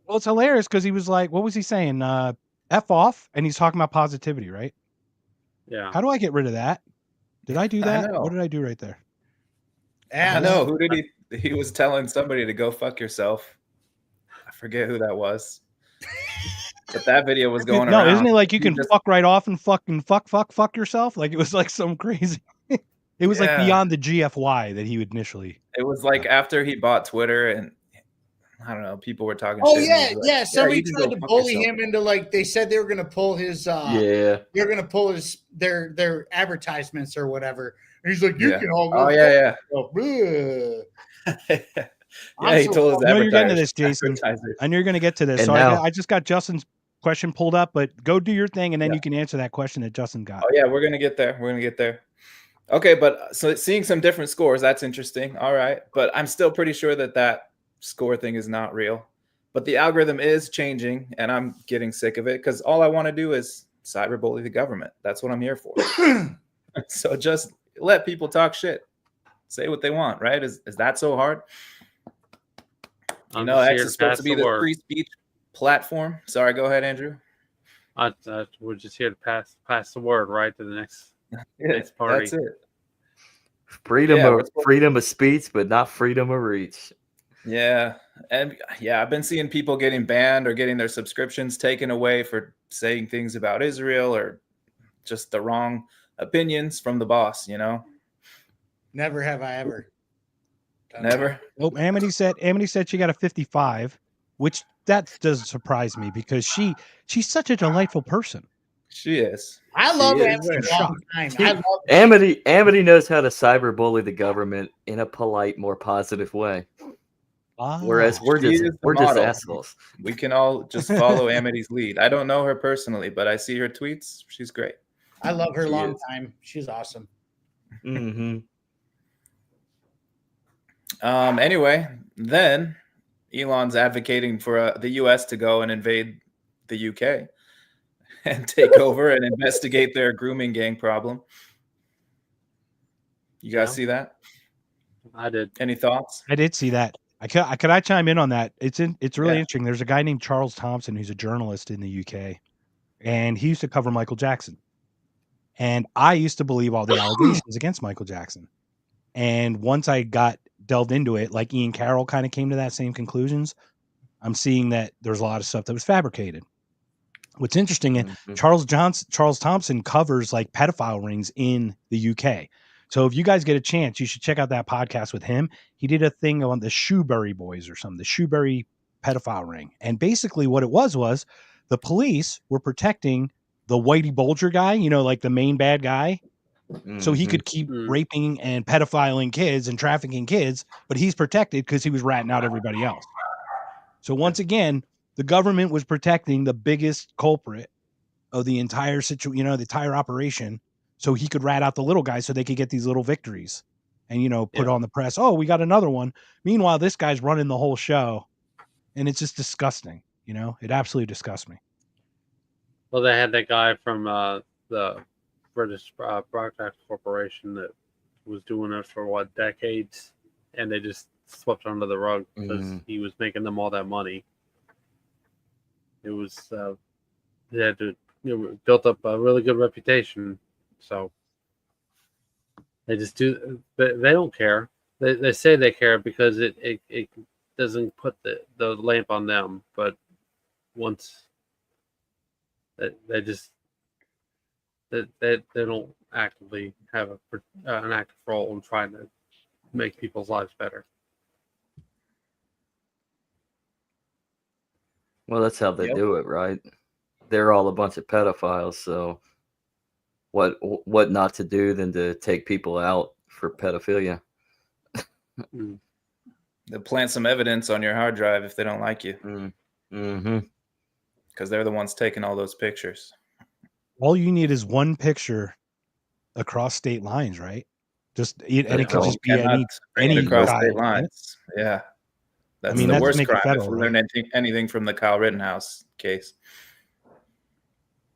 Well, it's hilarious because he was like, what was he saying? F off, and he's talking about positivity, right? Yeah. How do I get rid of that? Did I do that? What did I do right there? I know. Who did he? He was telling somebody to go fuck yourself. I forget who that was. But that video was going around. No, isn't it like you can fuck right off and fucking fuck yourself? Like it was like some crazy. It was like beyond the GFY that he would initially. It was like after he bought Twitter, and I don't know, people were talking. Oh shit, yeah. Somebody tried to bully him into like they said they were going to pull his. They're going to pull his their advertisements or whatever. And he's like, you can all go. Oh yeah. Yeah, he told his I know you're getting to this, Jason. I know you're going to get to this. And So now, I just got Justin's question pulled up, but go do your thing, and then you can answer that question that Justin got. Oh yeah, we're gonna get there. Okay, but so seeing some different scores, that's interesting. All right, but I'm still pretty sure that score thing is not real. But the algorithm is changing, and I'm getting sick of it because all I want to do is cyberbully the government. That's what I'm here for. So just let people talk shit, say what they want, right? Is that so hard? You know, X is supposed to be the free speech platform. Sorry, go ahead, Andrew. We're just here to pass the word right to the next party. That's it. Freedom of speech, but not freedom of reach. Yeah, and I've been seeing people getting banned or getting their subscriptions taken away for saying things about Israel or just the wrong opinions from the boss. You know. Never have I ever. Never. Nope. Amity said she got a 55, which that does surprise me because she's such a delightful person. She is. I love Amity. Amity knows how to cyberbully the government in a polite, more positive way. Whereas we're just assholes. We can all just follow Amity's lead. I don't know her personally, but I see her tweets. She's great. I love her long time. She's awesome. Mm-hmm. Anyway, then Elon's advocating for the U.S. to go and invade the U.K. and take over and investigate their grooming gang problem. You guys see that? I did. Any thoughts? I did see that. Could I chime in on that? It's really interesting. There's a guy named Charles Thompson who's a journalist in the UK, and he used to cover Michael Jackson. And I used to believe all the allegations against Michael Jackson. And once I got delved into it, like Ian Carroll kind of came to that same conclusions. I'm seeing that there's a lot of stuff that was fabricated. What's interesting, Charles Thompson covers like pedophile rings in the UK. So if you guys get a chance, you should check out that podcast with him. He did a thing on the Shoebury boys or something, the Shoebury pedophile ring. And basically what it was the police were protecting the Whitey Bulger guy, you know, like the main bad guy. So he could keep raping and pedophiling kids and trafficking kids, but he's protected because he was ratting out everybody else. So once again, the government was protecting the biggest culprit of the entire situation, you know, the entire operation, so he could rat out the little guys so they could get these little victories and, you know, put on the press. Oh, we got another one. Meanwhile, this guy's running the whole show, and it's just disgusting. You know, it absolutely disgusts me. Well, they had that guy from the British Broadcast Corporation that was doing it for decades, and they just swept under the rug because he was making them all that money. It was they had to built up a really good reputation, so they just do. They don't care. They say they care because it doesn't put the lamp on them, but once they just. They don't actively have an active role in trying to make people's lives better. Well, that's how they do it, right? They're all a bunch of pedophiles, so what not to do than to take people out for pedophilia? They'll plant some evidence on your hard drive if they don't like you. Mm-hmm. Because they're the ones taking all those pictures. All you need is one picture across state lines, right? And it could just be any across child, state lines. Yeah. That's the that's worst crime federal, if we learn anything from the Kyle Rittenhouse case.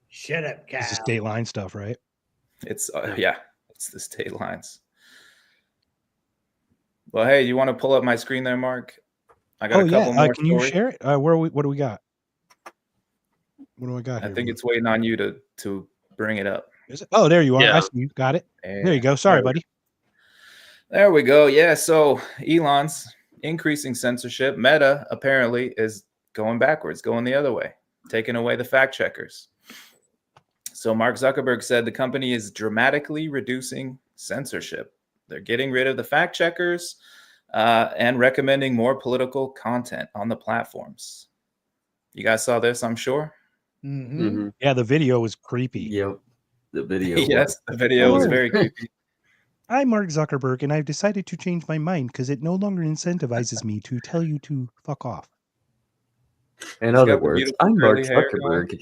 Shut up, Kyle. It's the state line stuff, right? It's it's the state lines. Well, hey, you want to pull up my screen there, Mark? I got a couple more Can stories. you share it? What do we got? What do I got here? I think it's waiting on you to bring it up. Is it? Oh, there you are. Yeah. I see you. Got it. There you go. Sorry, buddy. There we go. Yeah, so Elon's increasing censorship. Meta apparently is going backwards, going the other way, taking away the fact checkers. So Mark Zuckerberg said the company is dramatically reducing censorship. They're getting rid of the fact checkers and recommending more political content on the platforms. You guys saw this, I'm sure. Mm-hmm. Yeah, the video was creepy. Yep, the video. Yes, the video was very creepy. I'm Mark Zuckerberg, and I've decided to change my mind because it no longer incentivizes me to tell you to fuck off. In other words, I'm Mark Zuckerberg.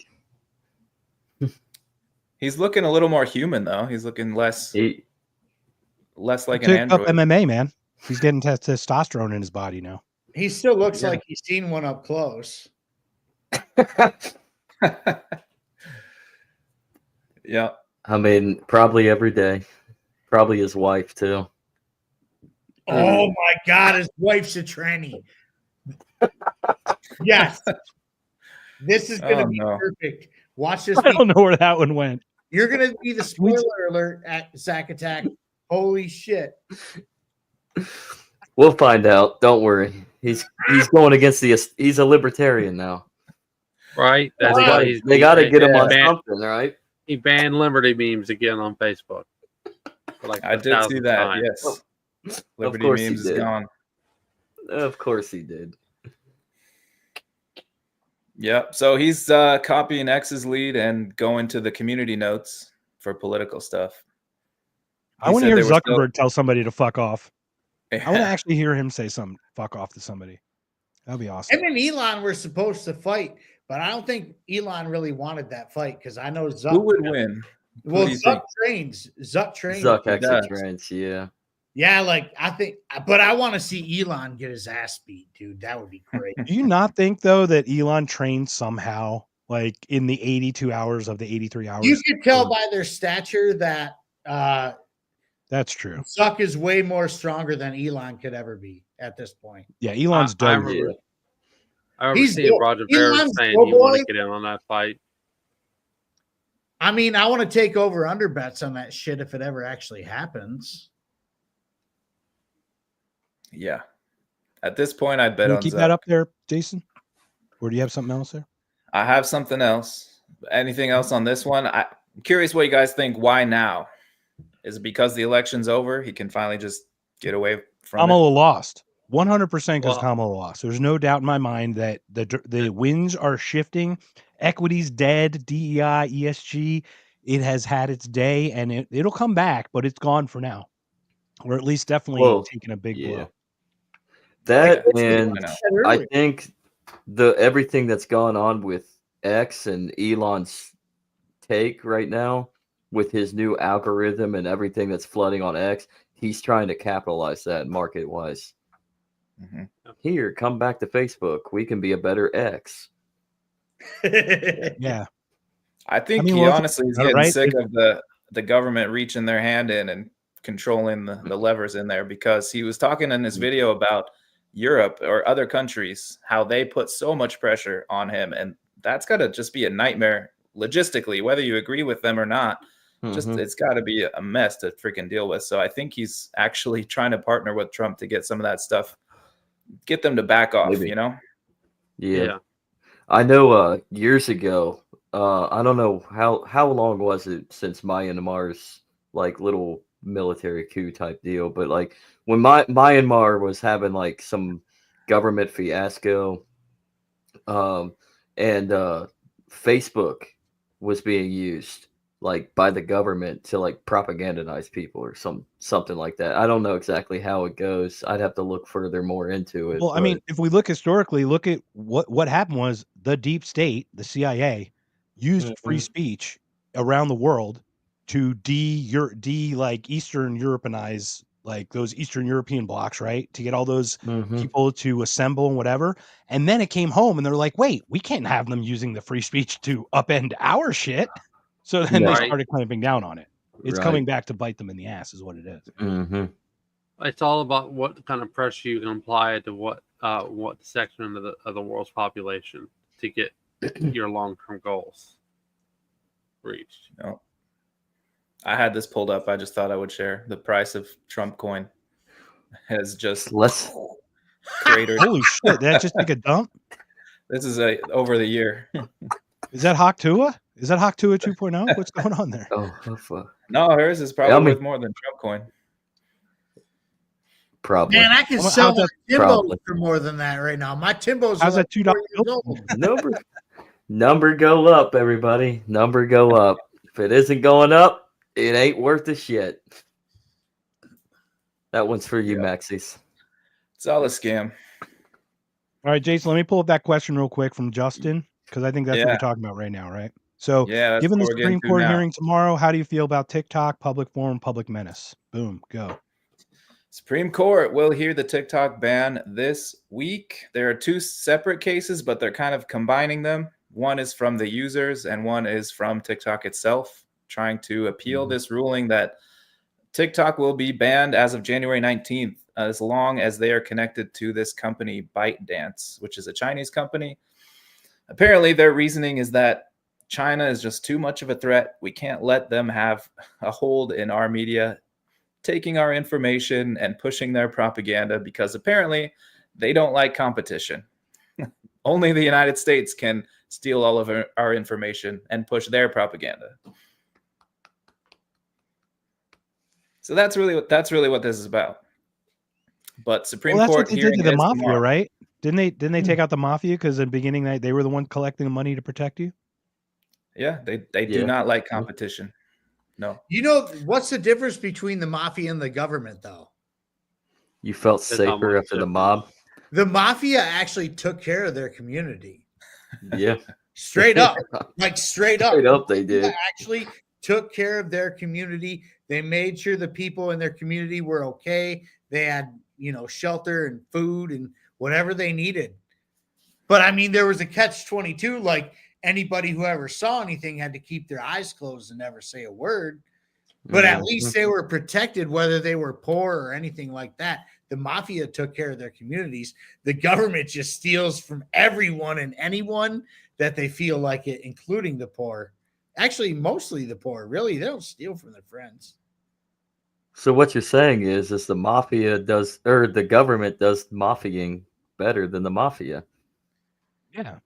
He's looking a little more human, though. He's looking less like an Took android. up MMA, man. He's getting testosterone in his body now. He still looks like he's seen one up close. Yeah. I mean, probably every day. Probably his wife, too. Oh, my God. His wife's a tranny. Yes. This is going to be perfect. Watch this. I don't know where that one went. You're going to be the spoiler alert at Zack Attack. Holy shit. We'll find out. Don't worry. He's going against he's a libertarian now. Right. That's why they got to get him on something, right? He banned Liberty memes again on Facebook. I did see that. Yes. Liberty memes is gone. Of course he did. Yep. So he's copying X's lead and going to the community notes for political stuff. I want to hear Zuckerberg tell somebody to fuck off. I want to actually hear him say something fuck off to somebody. That'd be awesome. Him and Elon were supposed to fight, but I don't think Elon really wanted that fight because I know Zuck. Who would win? Well, Zuck trains. Zuck actually trains, yeah. Yeah, I think, but I want to see Elon get his ass beat, dude. That would be great. Do you not think, though, that Elon trained somehow, in the 82 hours of the 83 hours? You could tell by their stature that that's true. Zuck is way more stronger than Elon could ever be at this point. Yeah, Elon's dope. I remember seeing Roger Ver saying he wanted to get in on that fight. I mean, I want to take over under bets on that shit if it ever actually happens. Yeah. At this point, I'd bet on keep Zuck. that up there, Jason? Or do you have something else there? I have something else. Anything else on this one? I'm curious what you guys think. Why now? Is it because the election's over? He can finally just get away from Kamala lost. 100% because Kamala lost. There's no doubt in my mind that the winds are shifting. Equity's dead. DEI, ESG, it has had its day, and it'll come back, but it's gone for now. Or at least definitely taking a big blow. That and I think everything that's gone on with X and Elon's take right now with his new algorithm and everything that's flooding on X, he's trying to capitalize that market wise. Mm-hmm. Here, come back to Facebook. We can be a better X. Yeah. I think he honestly is getting sick of the government reaching their hand in and controlling the levers in there, because he was talking in this video about Europe or other countries, how they put so much pressure on him. And that's got to just be a nightmare logistically, whether you agree with them or not. Just it's got to be a mess to freaking deal with. So I think he's actually trying to partner with Trump to get some of that stuff, get them to back off, you know? Yeah. I know years ago, I don't know how long was it since Myanmar's little military coup type deal, but when Myanmar was having some government fiasco, and Facebook was being used like by the government to like propagandize people or something like that. I don't know exactly how it goes. I'd have to look further more into it. Well, I mean, if we look historically, look at what happened was the deep state, the CIA, used free speech around the world to like Eastern Europeanize like those Eastern European blocks, right? To get all those people to assemble and whatever. And then it came home and they're like, wait, we can't have them using the free speech to upend our shit. So then they started clamping down on it. It's coming back to bite them in the ass, is what it is. It's all about what kind of pressure you can apply to what section of the world's population to get your long-term goals reached. No. I had this pulled up. I just thought I would share. The price of Trump coin has just cratered. Holy shit! Did that just take a dump? This is over the year. Is that Haktua? Is that Haktua 2.0? What's going on there? No, hers is probably worth more than Trump coin. Probably. Man, I can sell my Timbos for more than that right now. My Timbos How's are that $2? Number go up, everybody. Number go up. If it isn't going up, it ain't worth the shit. That one's for you, Maxis. It's all a scam. All right, Jason, let me pull up that question real quick from Justin, because I think that's what we're talking about right now, right? So, given the Supreme Court hearing tomorrow, how do you feel about TikTok, public forum, public menace? Boom, go. Supreme Court will hear the TikTok ban this week. There are two separate cases, but they're kind of combining them. One is from the users and one is from TikTok itself, trying to appeal this ruling that TikTok will be banned as of January 19th, as long as they are connected to this company, ByteDance, which is a Chinese company. Apparently, their reasoning is that China is just too much of a threat. We can't let them have a hold in our media, taking our information and pushing their propaganda, because apparently they don't like competition. Only the United States can steal all of our information and push their propaganda. So that's really what this is about. But Supreme Court what they did to the mafia, tomorrow. right? Didn't they take out the mafia because in the beginning they were the one collecting the money to protect you? Yeah, they do not like competition. No. You know, what's the difference between the mafia and the government, though? You felt safer after the mob? The mafia actually took care of their community. Yeah. Straight up. Like straight up. Straight up they did. Actually took care of their community. They made sure the people in their community were okay. They had, shelter and food and whatever they needed. But I mean, there was a catch-22, like anybody who ever saw anything had to keep their eyes closed and never say a word. But at least they were protected, whether they were poor or anything like that. The mafia took care of their communities. The government just steals from everyone and anyone that they feel like it, including the poor. Actually, mostly the poor. Really, they don't steal from their friends. So what you're saying is the mafia does, or the government does mafioing better than the mafia. Yeah.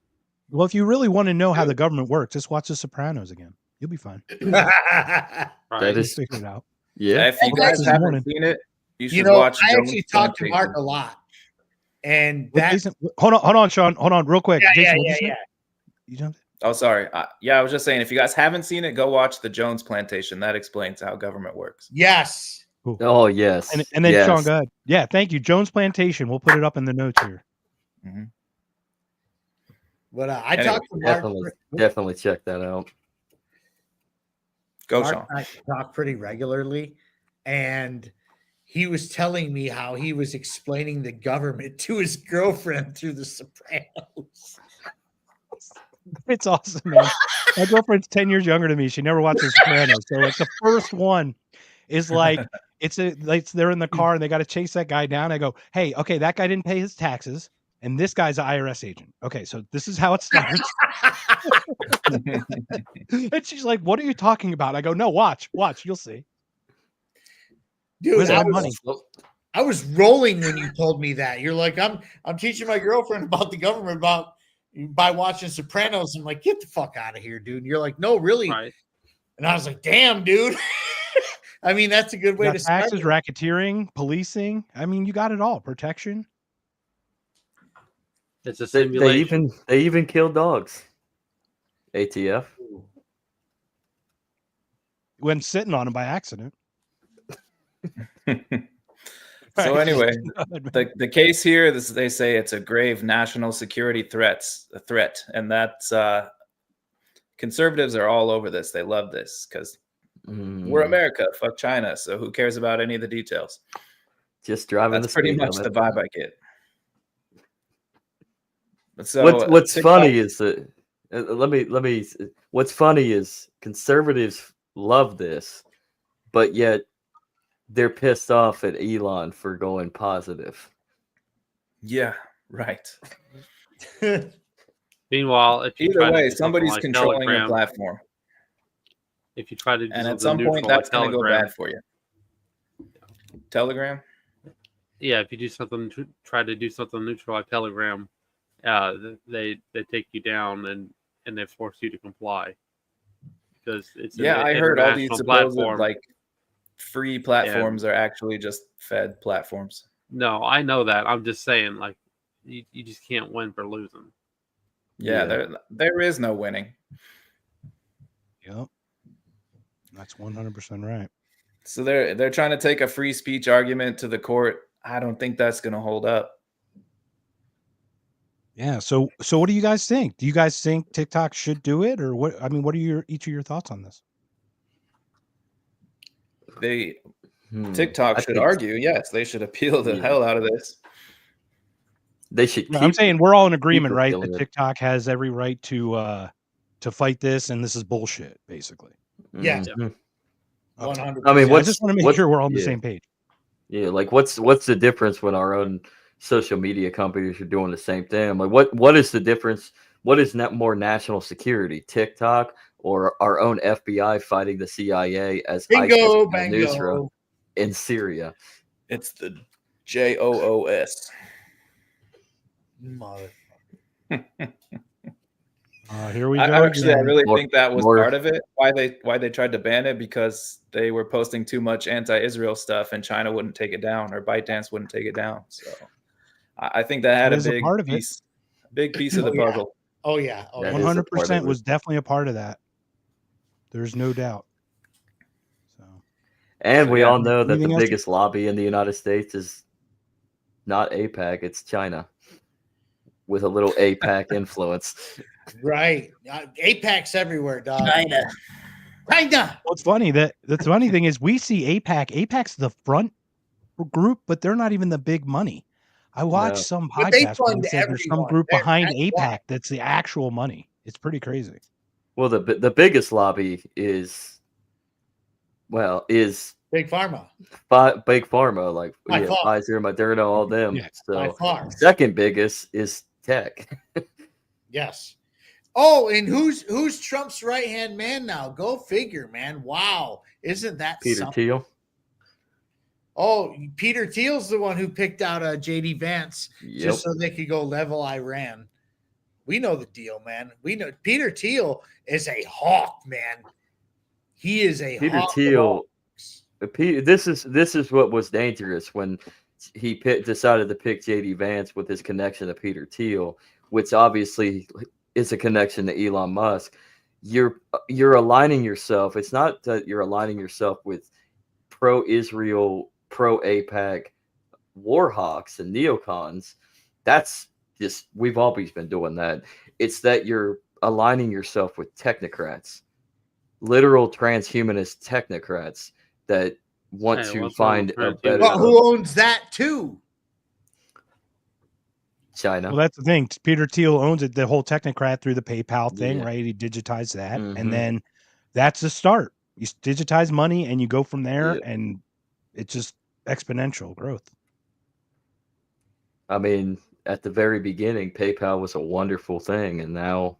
Well, if you really want to know how the government works, just watch The Sopranos again. You'll be fine. That is figure it out. Yeah. If you guys haven't seen it, you should watch. I actually talked to Mark a lot, and that. Jason, hold on, Shaun. Hold on, real quick. Jason, yeah. You jumped. Oh, sorry. I was just saying, if you guys haven't seen it, go watch The Jones Plantation. That explains how government works. Yes. Cool. Oh, yes. And then Shaun, go ahead. Yeah, thank you. Jones Plantation. We'll put it up in the notes here. Mm-hmm. But I talked to Mark. Definitely check that out. Go, Mark Shaun. and I talk pretty regularly, and he was telling me how he was explaining the government to his girlfriend through The Sopranos. It's awesome, man. My girlfriend's 10 years younger than me. She never watched The Sopranos. So like the first one is like they're in the car and they got to chase that guy down. I go, hey, okay, that guy didn't pay his taxes, and this guy's an IRS agent. Okay, so this is how it starts. And she's like, what are you talking about? I go, no, watch, you'll see. Dude, I was rolling when you told me that. You're like, I'm teaching my girlfriend about the government by watching Sopranos. I'm like, get the fuck out of here, dude. And you're like, no, really? Right. And I was like, damn, dude. I mean, that's a good way to start. Taxes, racketeering, policing. I mean, you got it all. Protection. It's a simulation. They even kill dogs. ATF. When sitting on them by accident. So anyway, the case here, they say it's a grave national security threat, and that's conservatives are all over this. They love this because we're America, fuck China. So who cares about any of the details? Just driving. That's pretty much the vibe I get. So what's funny is that let me. What's funny is conservatives love this, but yet they're pissed off at Elon for going positive. Yeah, right. Meanwhile, if you either way, to somebody's like controlling Telegram, your platform. If you try to do and at something some point, that's going to go bad for you. Telegram. Yeah, if you do something, try to do something neutral like Telegram, they take you down and they force you to comply because it's I heard all these supposed like free platforms are actually just fed platforms. No, I know that. I'm just saying, like, you just can't win for losing. Yeah, there is no winning. Yep, that's 100% right. So they're trying to take a free speech argument to the court. I don't think that's going to hold up. Yeah. So what do you guys think? Do you guys think TikTok should do it, or what? I mean, what are each of your thoughts on this? TikTok should argue. Yes, they should appeal the hell out of this. They should. I'm saying we're all in agreement, right? That TikTok has every right to fight this, and this is bullshit, basically. Yeah. Okay. 100%. I mean, I just want to make sure we're all on the same page. Yeah, like what's the difference when our own social media companies are doing the same thing? Like, what is the difference? What is more national security, TikTok or our own FBI fighting the CIA as ISIS Nusra in Syria? It's the JOOS. Mother. Here we go. I really think that was part of it. Why they tried to ban it, because they were posting too much anti-Israel stuff, and China wouldn't take it down, or ByteDance wouldn't take it down. So I think that had a big piece of the puzzle. Oh yeah, 100% was definitely a part of that. There's no doubt. And we all know that the biggest lobby in the United States is not APAC, it's China, with a little APAC influence. Right. APAC's everywhere, dog. China. What's funny, the funny thing is we see APAC. APAC's the front group, but they're not even the big money. I watched some podcast where they said there's some group behind APAC that's the actual money. It's pretty crazy. Well, the biggest lobby is Big Pharma. Big Pharma, like Pfizer, Moderna, all them. Yeah, so second biggest is tech. Yes. Oh, and who's Trump's right-hand man now? Go figure, man. Wow. Isn't that Peter Thiel? Oh, Peter Thiel's the one who picked out JD Vance just so they could go level Iran. We know the deal, man. We know Peter Thiel is a hawk, man. He is a Peter hawk. Thiel. This is what was dangerous when he decided to pick JD Vance with his connection to Peter Thiel, which obviously is a connection to Elon Musk. You're aligning yourself. It's not that you're aligning yourself with pro-Israel, pro-APAC war hawks and neocons. That's just, we've always been doing that. It's that you're aligning yourself with technocrats, literal transhumanist technocrats that want to find a better. Well, who owns that too? China. Well, that's the thing. Peter Thiel owns it, the whole technocrat, through the PayPal thing, right? He digitized that, and then that's the start. You digitize money, and you go from there, and it's just exponential growth. I mean, at the very beginning, PayPal was a wonderful thing, and now,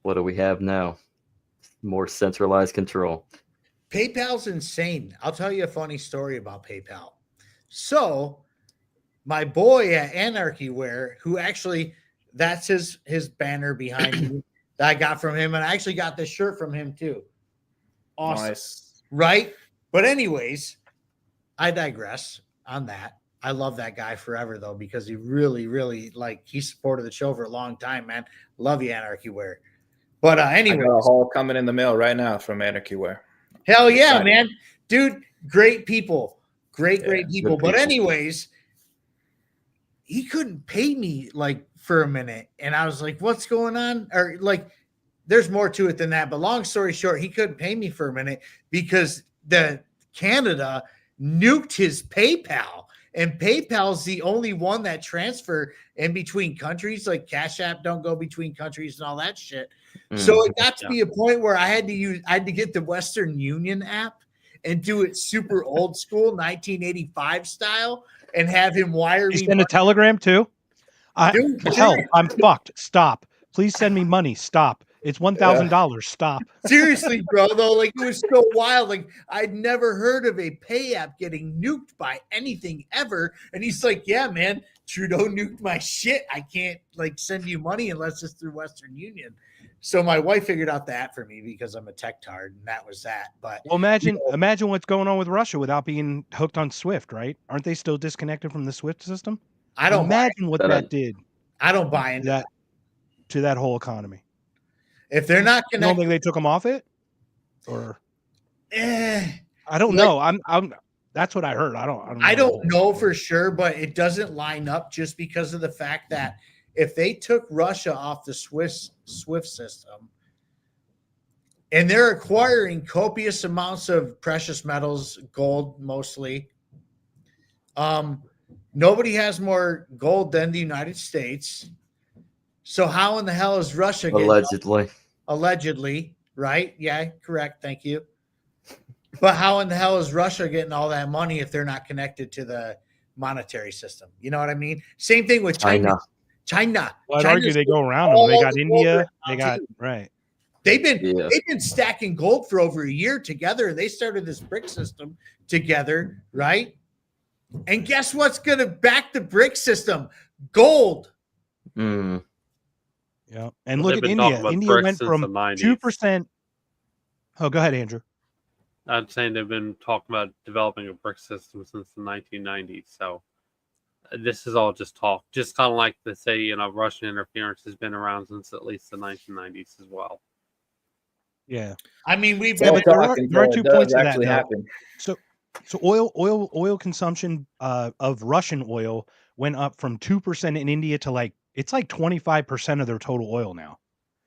what do we have now? More centralized control. PayPal's insane. I'll tell you a funny story about PayPal. So, my boy at Anarchy Wear, who actually, that's his banner behind me that I got from him, and I actually got this shirt from him too. Awesome. Nice. Right? But anyways, I digress on that. I love that guy forever though, because he really, really he supported the show for a long time, man. Love you, Anarchy Wear. But anyway, I got a haul coming in the mail right now from Anarchy Wear. Hell yeah, man. Dude, great people. Great people. But anyways, he couldn't pay me for a minute. And I was like, what's going on? Or there's more to it than that. But long story short, he couldn't pay me for a minute because Canada nuked his PayPal. And PayPal's the only one that transfer in between countries. Like Cash App don't go between countries and all that shit. So it got to be a point where I had to get the Western Union app and do it super old school 1985 style and have him wire me. You send a telegram too? Help, I'm fucked. Stop. Please send me money. Stop. It's $1,000. Stop. Seriously, bro, though, it was so wild. I'd never heard of a pay app getting nuked by anything ever. And he's like, yeah, man, Trudeau nuked my shit. I can't send you money unless it's through Western Union. So my wife figured out that for me because I'm a tech tard, and that was that. But well, imagine what's going on with Russia without being hooked on SWIFT, right? Aren't they still disconnected from the SWIFT system? I don't imagine what that did. I don't buy into that to that whole economy. If they're not connected, you don't think they took them off it, or I don't know. I'm. That's what I heard. I don't know for sure, but it doesn't line up just because of the fact that if they took Russia off the SWIFT system and they're acquiring copious amounts of precious metals, gold mostly, nobody has more gold than the United States. So how in the hell is Russia getting allegedly, right? Yeah, correct. Thank you. But how in the hell is Russia getting all that money if they're not connected to the monetary system? You know what I mean? Same thing with China. Well, I'd argue they go around them. They got India. They got right. They've been stacking gold for over a year together. They started this brick system together, right? And guess what's going to back the brick system? Gold. Yeah, and look at India. India went from 2%. Oh, go ahead, Andrew. I'm saying they've been talking about developing a brick system since the 1990s. So this is all just talk. Just kind of like to say, Russian interference has been around since at least the 1990s as well. Yeah, I mean, there are 2 points to that. So oil consumption of Russian oil went up from 2% in India to it's 25% of their total oil now.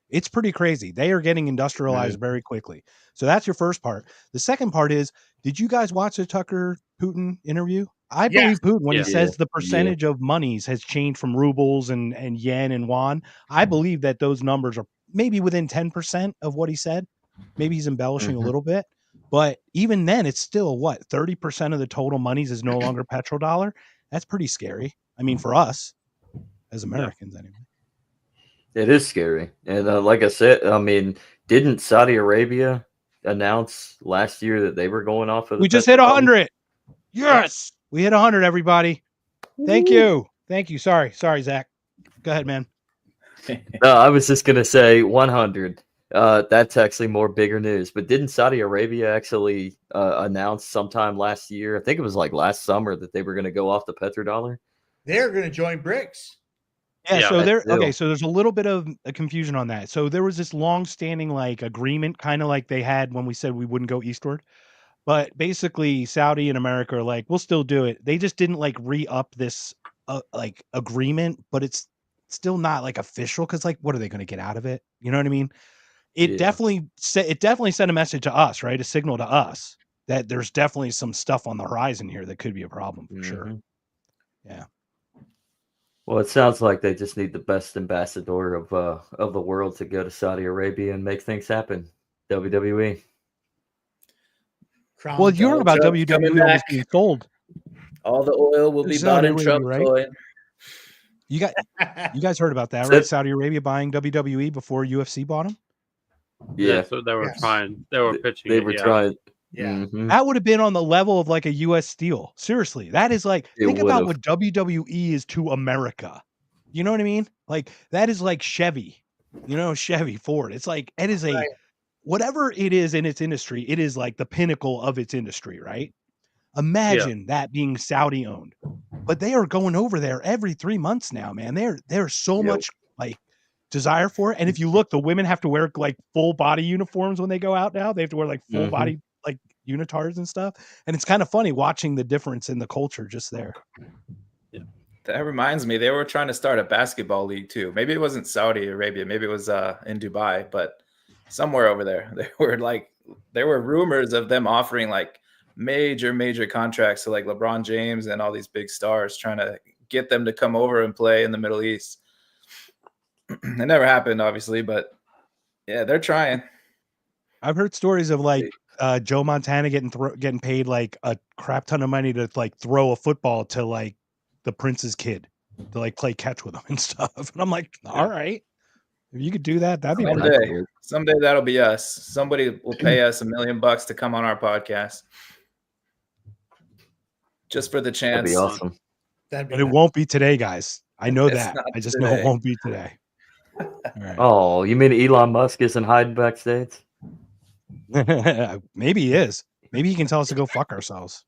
It's pretty crazy. They are getting industrialized very quickly. So that's your first part. The second part is, did you guys watch the Tucker Putin interview? I believe Putin when he says the percentage of monies has changed from rubles and yen and yuan. I believe that those numbers are maybe within 10% of what he said. Maybe he's embellishing a little bit. But even then, it's still 30% of the total monies is no longer petrodollar. That's pretty scary. I mean, for us as Americans, anyway. It is scary. And like I said, I mean, didn't Saudi Arabia announce last year that they were going off of the We just hit 100. Yes. We hit 100, everybody. Thank you. Sorry, Zach. Go ahead, man. No, I was just going to say 100. That's actually more bigger news. But didn't Saudi Arabia actually announce sometime last year? I think it was last summer that they were going to go off the petrodollar. They're going to join BRICS. Yeah, so so there's a little bit of a confusion on that. So there was this long-standing agreement, kind of like they had when we said we wouldn't go eastward. But basically, Saudi and America are we'll still do it. They just didn't re-up this agreement, but it's still not official because what are they going to get out of it? You know what I mean? It definitely sent a message to us, right? A signal to us that there's definitely some stuff on the horizon here that could be a problem for sure. Yeah. Well, it sounds like they just need the best ambassador of the world to go to Saudi Arabia and make things happen. WWE. Well, you heard about WWE almost being sold. All the oil will be bought in Trump coin. You guys heard about that, right? Saudi Arabia buying WWE before UFC bought them. Yeah, so they were trying. They were pitching. They were trying. Yeah, that would have been on the level of a U.S. Steel. Seriously, that is think about what WWE is to America. You know what I mean? That is Chevy. Chevy, Ford. It's it is whatever it is in its industry. It is the pinnacle of its industry, right? Imagine that being Saudi owned. but they are going over there every 3 months now, man. There's so much like desire for it. And if you look, the women have to wear like full body uniforms when they go out now. They have to wear like full body like unitards and stuff. And it's kind of funny watching the difference in the culture just there. Yeah. That reminds me, they were trying to start a basketball league too. Maybe it wasn't Saudi Arabia, maybe it was in Dubai, but somewhere over there. There were rumors of them offering like major contracts to like LeBron James and all these big stars, trying to get them to come over and play in the Middle East. It never happened, obviously, but yeah, they're trying. I've heard stories of like Joe Montana getting paid like a crap ton of money to like throw a football to like the prince's kid to like play catch with him and stuff. And I'm like, all right, if you could do that, that'd be pretty cool. Someday that'll be us. Somebody will pay us $1 million to come on our podcast just for the chance. That'd be awesome. But it won't be today, guys. I know that. I just know it won't be today. All right. Oh, you mean Elon Musk isn't hiding backstage? Maybe he is. Maybe he can tell us to go fuck ourselves.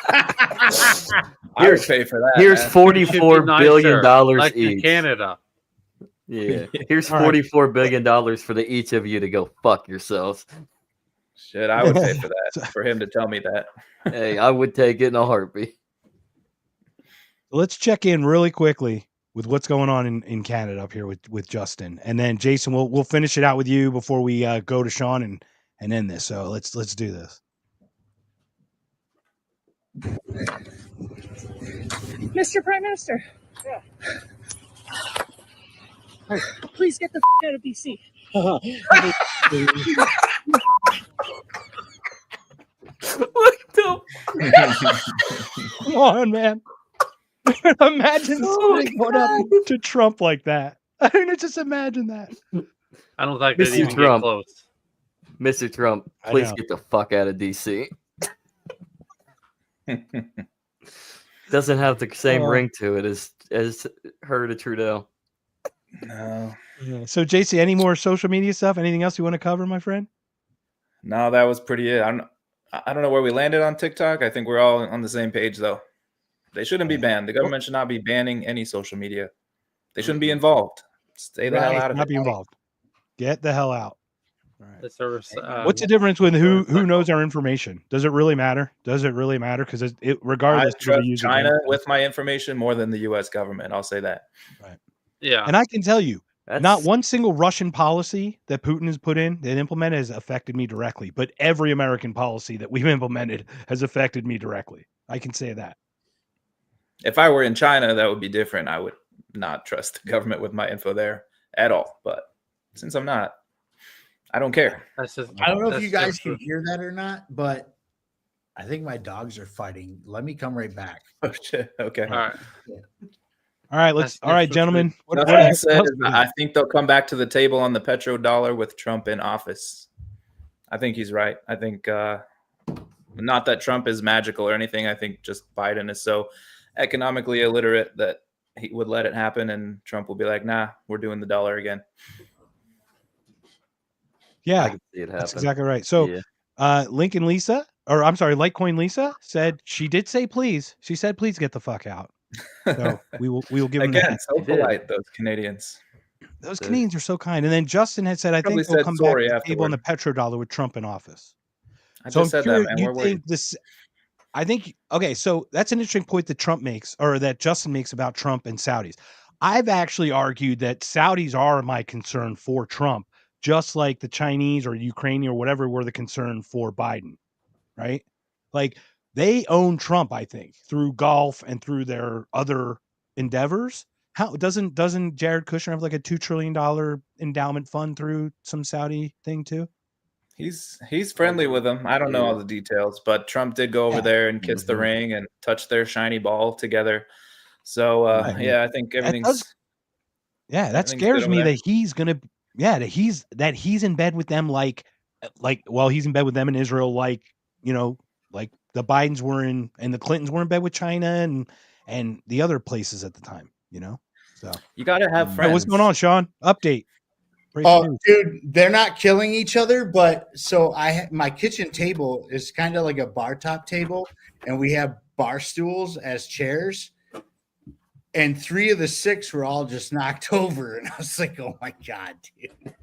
I would pay for that. Here's $44 billion like each. in Canada. Yeah. Here's $44 billion for the each of you to go fuck yourselves. Shit, I would pay for that, for him to tell me that. Hey, I would take it in a heartbeat. Let's check in really quickly with what's going on in Canada up here with Justin, and then Jason, we'll finish it out with you before we go to Shaun and end this. So let's do this. Mr. Prime Minister. Yeah. Please get the out of BC. Come on, man. Imagine somebody going up to Trump like that. I mean, just imagine that. I don't think they'd even Trump. get close. Mr. Trump, please get the fuck out of DC. Doesn't have the same ring to it as her to Trudeau. No. Yeah. So, JC, any more social media stuff? Anything else you want to cover, my friend? No, that was pretty it. I don't know where we landed on TikTok. I think we're all on the same page, though. They shouldn't be banned. The government should not be banning any social media. They shouldn't be involved. Stay the hell out of it. Not be involved. Get the hell out. Right. What's the difference with who knows our information? Does it really matter? Does it really matter? Because it regardless, I trust China with my information more than the U.S. government. I'll say that. Right. Yeah. And I can tell you, not one single Russian policy that Putin has put in that implemented has affected me directly, but every American policy that we've implemented has affected me directly. I can say that. If I were in China, that would be different. I would not trust the government with my info there at all. But since I'm not, I don't care. I don't know if you guys can hear that or not, but I think my dogs are fighting. Let me come right back. Oh shit. Okay. All right. All right, gentlemen. What I said is I think they'll come back to the table on the petrodollar with Trump in office. I think he's right. I think not that Trump is magical or anything. I think just Biden is so economically illiterate that he would let it happen, and Trump will be like, "Nah, we're doing the dollar again." Yeah, I can see it happen. that's exactly right. So, Lincoln Lisa, or I'm sorry, Litecoin Lisa said she did say please. She said please get the fuck out. So we will give them again. that. So polite, those Canadians. Those Canadians are so kind. And then Justin had said, I think they'll come back to the table on the petrodollar with Trump in office. I just said that, man. You think this? I think okay. So that's an interesting point that Trump makes, or that Justin makes about Trump and Saudis. I've actually argued that Saudis are my concern for Trump, just like the Chinese or Ukrainian or whatever were the concern for Biden, right? Like they own Trump, I think, through golf and through their other endeavors. How doesn't Jared Kushner have like a $2 trillion endowment fund through some Saudi thing too? He's friendly with them. I don't know all the details, but Trump did go over there and kiss the ring and touch their shiny ball together. So yeah, I think everything's that scares me that he's gonna that he's in bed with them like he's in bed with them in Israel, like like the Bidens were in and the Clintons were in bed with China and the other places at the time, So you gotta have friends. Hey, what's going on, Shaun? Update. Dude, they're not killing each other, but so my kitchen table is kind of like a bar top table, and we have bar stools as chairs, and 3 of the 6 were all just knocked over. And I was like, oh my God, dude.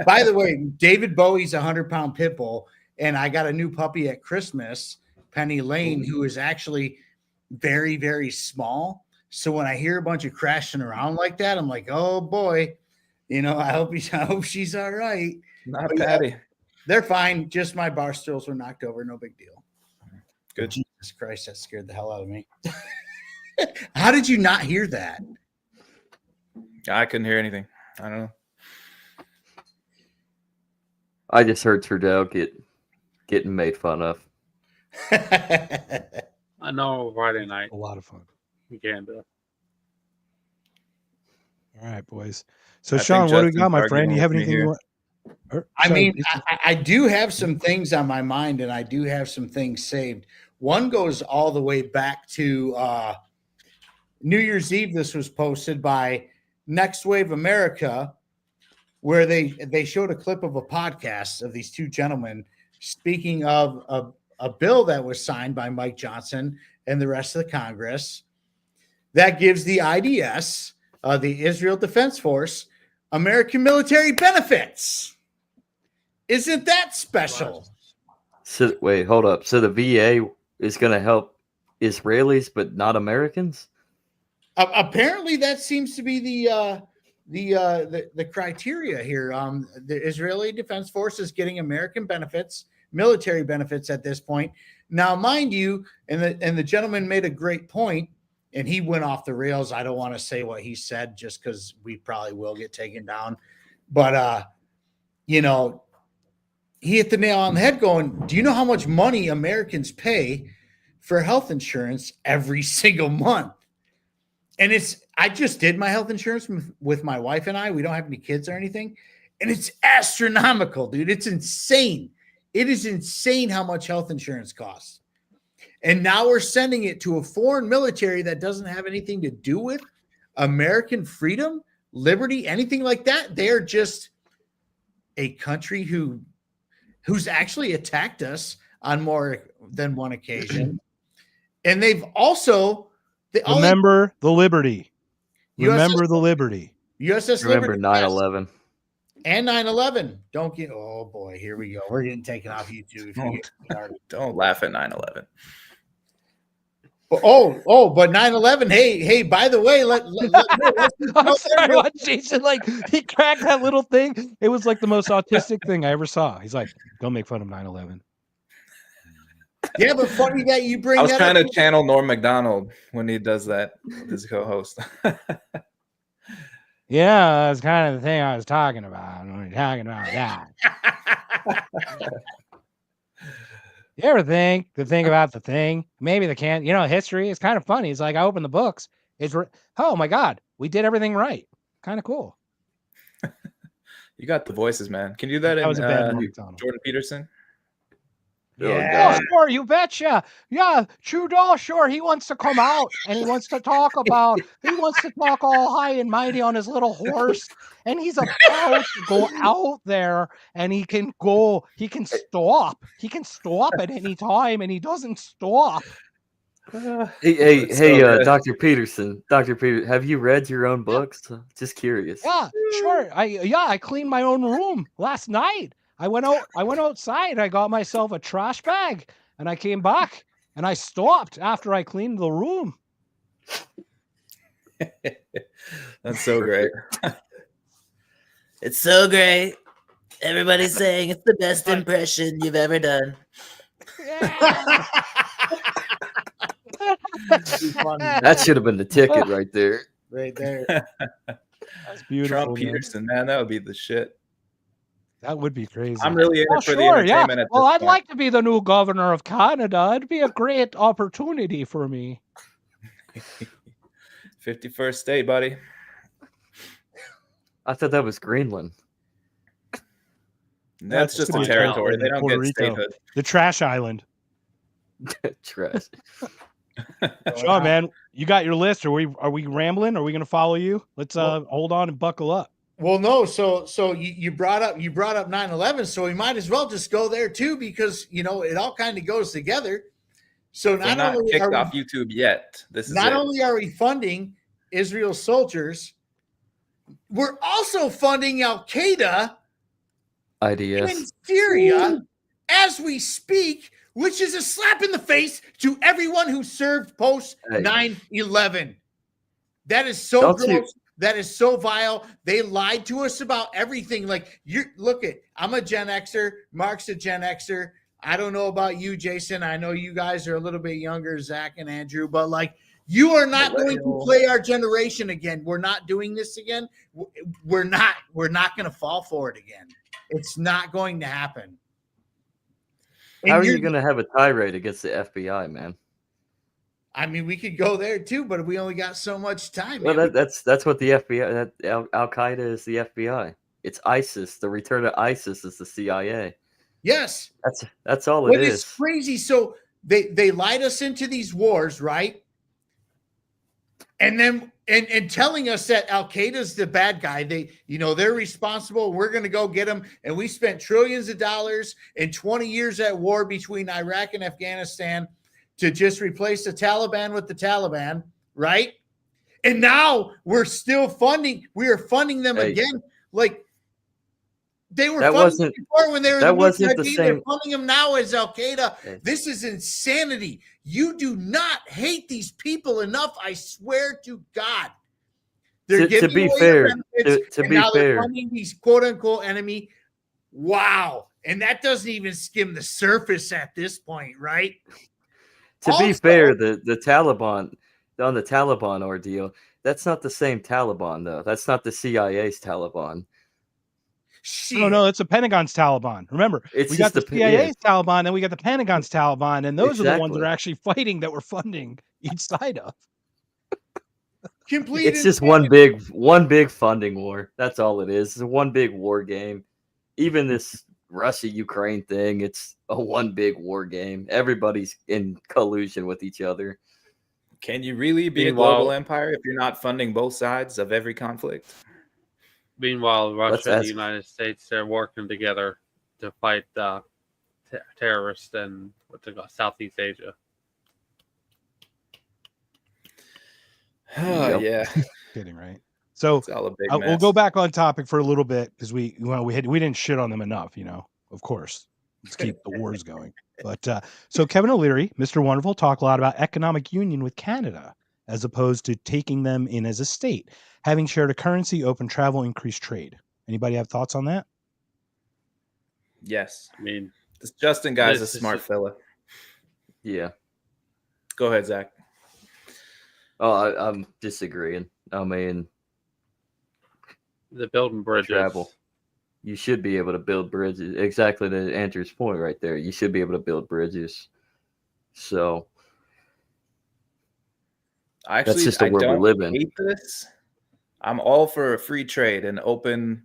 By the way, David Bowie's 100-pound pit bull, and I got a new puppy at Christmas, Penny Lane, who is actually very, very small. So when I hear a bunch of crashing around like that, I'm like, oh boy, I hope she's all right. Not Patty. They're fine. Just my bar stools were knocked over. No big deal. Good. Jesus Christ, that scared the hell out of me. How did you not hear that? I couldn't hear anything. I don't know. I just heard Trudeau getting made fun of. I know Friday night. A lot of fun. In Canada. All right, boys. So, Shaun, what do we got, my friend? Do you have anything you want? I do have some things on my mind, and I do have some things saved. One goes all the way back to New Year's Eve. This was posted by Next Wave America, where they showed a clip of a podcast of these two gentlemen speaking of a bill that was signed by Mike Johnson and the rest of the Congress that gives the IDS, the Israel Defense Force, American military benefits. Isn't that special? So wait, hold up. So the VA is going to help Israelis, but not Americans? Apparently, that seems to be the criteria here. The Israeli Defense Force is getting American benefits, military benefits at this point. Now, mind you, and the gentleman made a great point, and he went off the rails. I don't want to say what he said just because we probably will get taken down. But, he hit the nail on the head going, do you know how much money Americans pay for health insurance every single month? And I just did my health insurance with my wife and I. We don't have any kids or anything. And it's astronomical, dude. It's insane. It is insane how much health insurance costs. And now we're sending it to a foreign military that doesn't have anything to do with American freedom, liberty, anything like that. They're just a country who's actually attacked us on more than one occasion. And they've also... Remember the liberty. Remember the liberty. USS Remember Liberty. 9/11. And 9/11. Don't get... Oh, boy. Here we go. We're getting taken off YouTube. If you get started. Don't laugh at 9/11. But 9/11. Hey, by the way, I'm sorry, what Jason, he cracked that little thing. It was like the most autistic thing I ever saw. He's like, don't make fun of 9/11. Yeah, but funny that you bring I was that trying up. to channel Norm Macdonald when he does that with his co-host. Yeah, that's kind of the thing I was talking about when you're talking about that. You ever think about the thing? Maybe history is kind of funny. It's like I open the books. Oh my God, we did everything right. Kind of cool. You got the voices, man. Can you do that in was a bad Jordan Peterson? Yeah, sure, you betcha. Yeah, Trudeau, sure, he wants to come out and he wants to talk all high and mighty on his little horse, and he's about to go out there and he can stop at any time, and he doesn't stop. Hey, Dr. Peterson, have you read your own books? Just curious. Yeah, sure. I cleaned my own room last night. I went outside. I got myself a trash bag, and I came back, and I stopped after I cleaned the room. That's so great. It's so great. Everybody's saying it's the best impression you've ever done. Yeah. That should have been the ticket right there. Right there. That's beautiful. Trump Peterson, man, that would be the shit. That would be crazy. I'm really in it for the entertainment at this Well, I'd point. like to be the new governor of Canada. It'd be a great opportunity for me. 51st state, buddy. I thought that was Greenland. That's just a territory. They don't Puerto get Rico. statehood. The trash island. Trash. Shaun, man, you got your list. Are we rambling? Are we going to follow you? Let's hold on and buckle up. Well, no. So you brought up 9/11, so we might as well just go there too, because it all kind of goes together. So They're not kicked off YouTube yet. This is not only are we funding Israel's soldiers. We're also funding Al-Qaeda in Syria as we speak, which is a slap in the face to everyone who served post 9/11. That is so gross. That is so vile. They lied to us about everything. Like, I'm a Gen Xer. Mark's a Gen Xer. I don't know about you, Jason. I know you guys are a little bit younger, Zach and Andrew, but like, you are not going to play our generation again. We're not doing this again. We're not going to fall for it again. It's not going to happen. How are you going to have a tirade against the FBI, man? I mean, we could go there too, but we only got so much time. Well, that's what the FBI. Al Qaeda is the FBI. It's ISIS. The return of ISIS is the CIA. Yes, that's all it is. It's crazy. So they lied us into these wars, right? And then and telling us that Al Qaeda's the bad guy. They're responsible. We're going to go get them. And we spent trillions of dollars and 20 years at war between Iraq and Afghanistan to just replace the Taliban with the Taliban, right? And now we're still funding. We are funding them again. Like, they were funding before when they were they're funding them now as Al Qaeda. This is insanity. You do not hate these people enough. I swear to God. They're to be fair, they're funding these quote unquote enemy. Wow. And that doesn't even skim the surface at this point, right? To be fair, the Taliban, on the Taliban ordeal, that's not the same Taliban, though. That's not the CIA's Taliban. No, it's the Pentagon's Taliban. Remember, we got the CIA's Taliban, and we got the Pentagon's Taliban, and those are the ones that are actually fighting that we're funding each side of. It's just one big funding war. That's all it is. It's one big war game. Even this Russia-Ukraine thing, it's a one big war game. Everybody's in collusion with each other. Can you really be a global empire if you're not funding both sides of every conflict? Meanwhile, Russia and the United States, they're working together to fight terrorists in Southeast Asia. Yeah. Kidding, right? So we'll go back on topic for a little bit because we didn't shit on them enough, of course. Let's keep the wars going. But so Kevin O'Leary, Mr. Wonderful, talked a lot about economic union with Canada as opposed to taking them in as a state, having shared a currency, open travel, increased trade. Anybody have thoughts on that? Yes. I mean, this Justin guy's a smart fella. Yeah. Go ahead, Zach. Oh, I'm disagreeing. I mean, the building bridges. Travel. You should be able to build bridges. Exactly to Andrew's point right there. You should be able to build bridges. So actually, that's just the world we live in. Hate this. I'm all for a free trade and open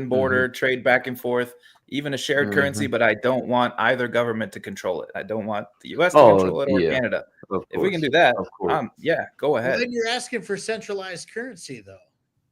border trade back and forth, even a shared currency, but I don't want either government to control it. I don't want the U.S. to control it or Canada. If we can do that, go ahead. Well, then you're asking for centralized currency, though.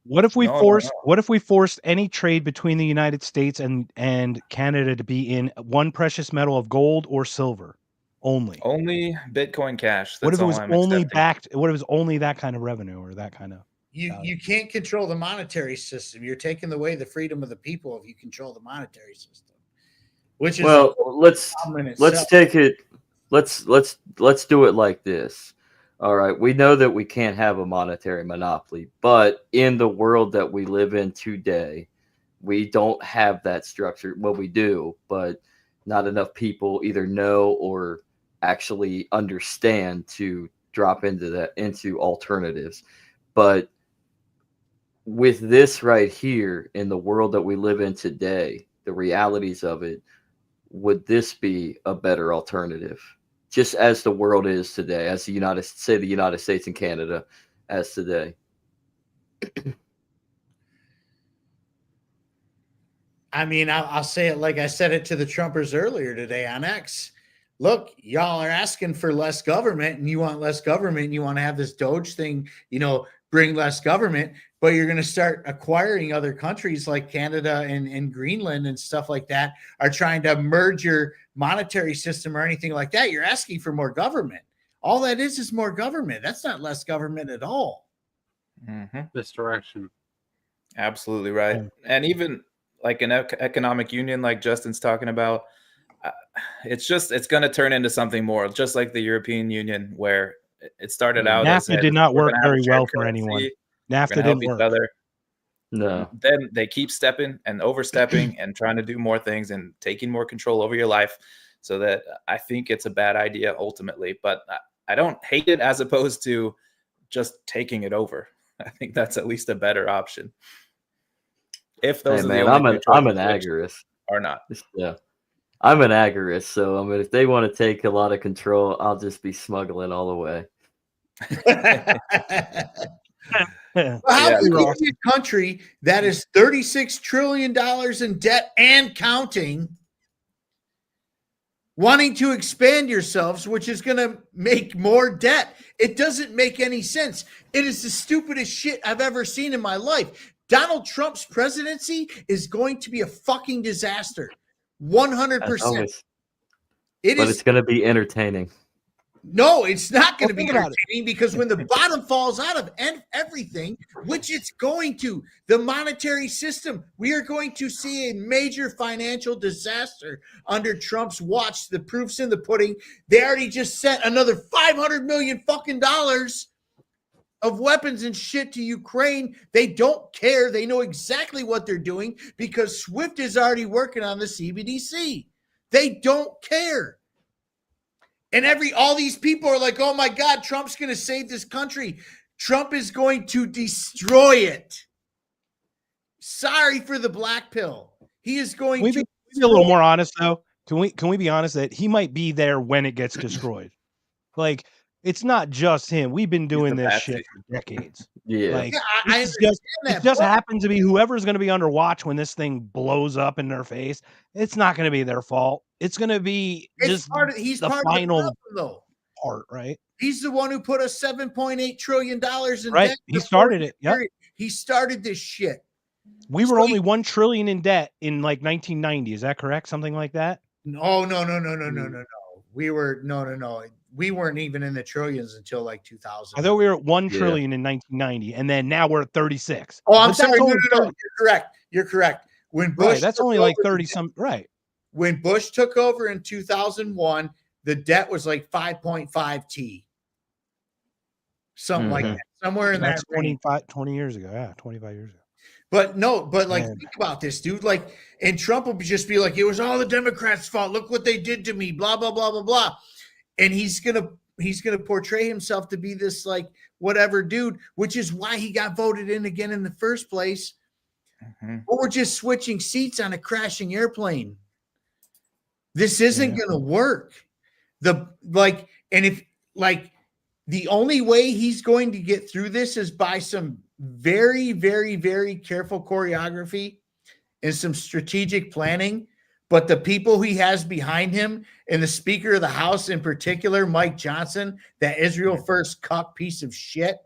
What if we forced any trade between the United States and Canada to be in one precious metal of gold or silver only? Only Bitcoin Cash. What if it was only backed? What if it was only that kind of revenue or that kind of? You can't control the monetary system. You're taking away the freedom of the people if you control the monetary system. Which is let's take it. Let's do it like this. All right, we know that we can't have a monetary monopoly, but in the world that we live in today, we don't have that structure. Well, we do, but not enough people either know or actually understand to drop into alternatives. But with this right here in the world that we live in today, the realities of it, would this be a better alternative? Just as the world is today, as the United States and Canada as today. I mean, I'll say it like I said it to the Trumpers earlier today on X. Look, y'all are asking for less government and you want less government and you want to have this Doge thing, bring less government, but you're going to start acquiring other countries like Canada and Greenland and stuff like that are trying to merge your monetary system or anything like that. You're asking for more government. All that is more government. That's not less government at all. misdirection. Absolutely right. And even like an economic union, like Justin's talking about, it's going to turn into something more, just like the European Union, where it started out as NAFTA did not work very well for anyone. NAFTA didn't work. No. Then they keep stepping and overstepping and trying to do more things and taking more control over your life. So that I think it's a bad idea ultimately, but I don't hate it as opposed to just taking it over. I think that's at least a better option. If those are the only I'm an agorist or not. Yeah. I'm an agorist, so I mean, if they want to take a lot of control, I'll just be smuggling all the way. How can you be a country that is $36 trillion in debt and counting, wanting to expand yourselves, which is going to make more debt? It doesn't make any sense. It is the stupidest shit I've ever seen in my life. Donald Trump's presidency is going to be a fucking disaster. 100%. It's going to be entertaining. No, it's not going to be entertaining because when the bottom falls out of everything, which it's going to, the monetary system, we are going to see a major financial disaster under Trump's watch. The proof's in the pudding. They already just sent another $500 million fucking dollars of weapons and shit to Ukraine. They don't care. They know exactly what they're doing because SWIFT is already working on the CBDC. They don't care. And all these people are like, oh my God, Trump's going to save this country. Trump is going to destroy it. Sorry for the black pill. He is going to be a little more honest though. Can we be honest that he might be there when it gets destroyed? Like, it's not just him. We've been doing this shit for decades. Yeah. Like, I it just happens to be whoever's going to be under watch when this thing blows up in their face. It's not going to be their fault. It's going to be just he's the part final of the problem, though. part, right? He's the one who put us $7.8 trillion in right. debt. He started it. Yep. He started this shit. We were only $1 trillion in debt in like 1990. Is that correct? Something like that? No. We were no. We weren't even in the trillions until like 2000. I thought we were at $1 trillion in 1990, and then now we're at 36. Oh, I'm sorry. No. You're correct. When Bush, that's only like 30 some. Right. When Bush took over in 2001, the debt was like 5.5 T. Something like that. Somewhere in that's that 20 years ago. Yeah, 25 years ago. But think about this, dude. Like, and Trump will just be like, it was all the Democrats' fault. Look what they did to me, blah, blah, blah, blah, blah. And he's gonna portray himself to be this like whatever dude, which is why he got voted in again in the first place. Or we're just switching seats on a crashing airplane. This isn't gonna work. The only way he's going to get through this is by some very, very, very careful choreography and some strategic planning. But the people he has behind him, and the Speaker of the House in particular, Mike Johnson, that Israel first cuck piece of shit,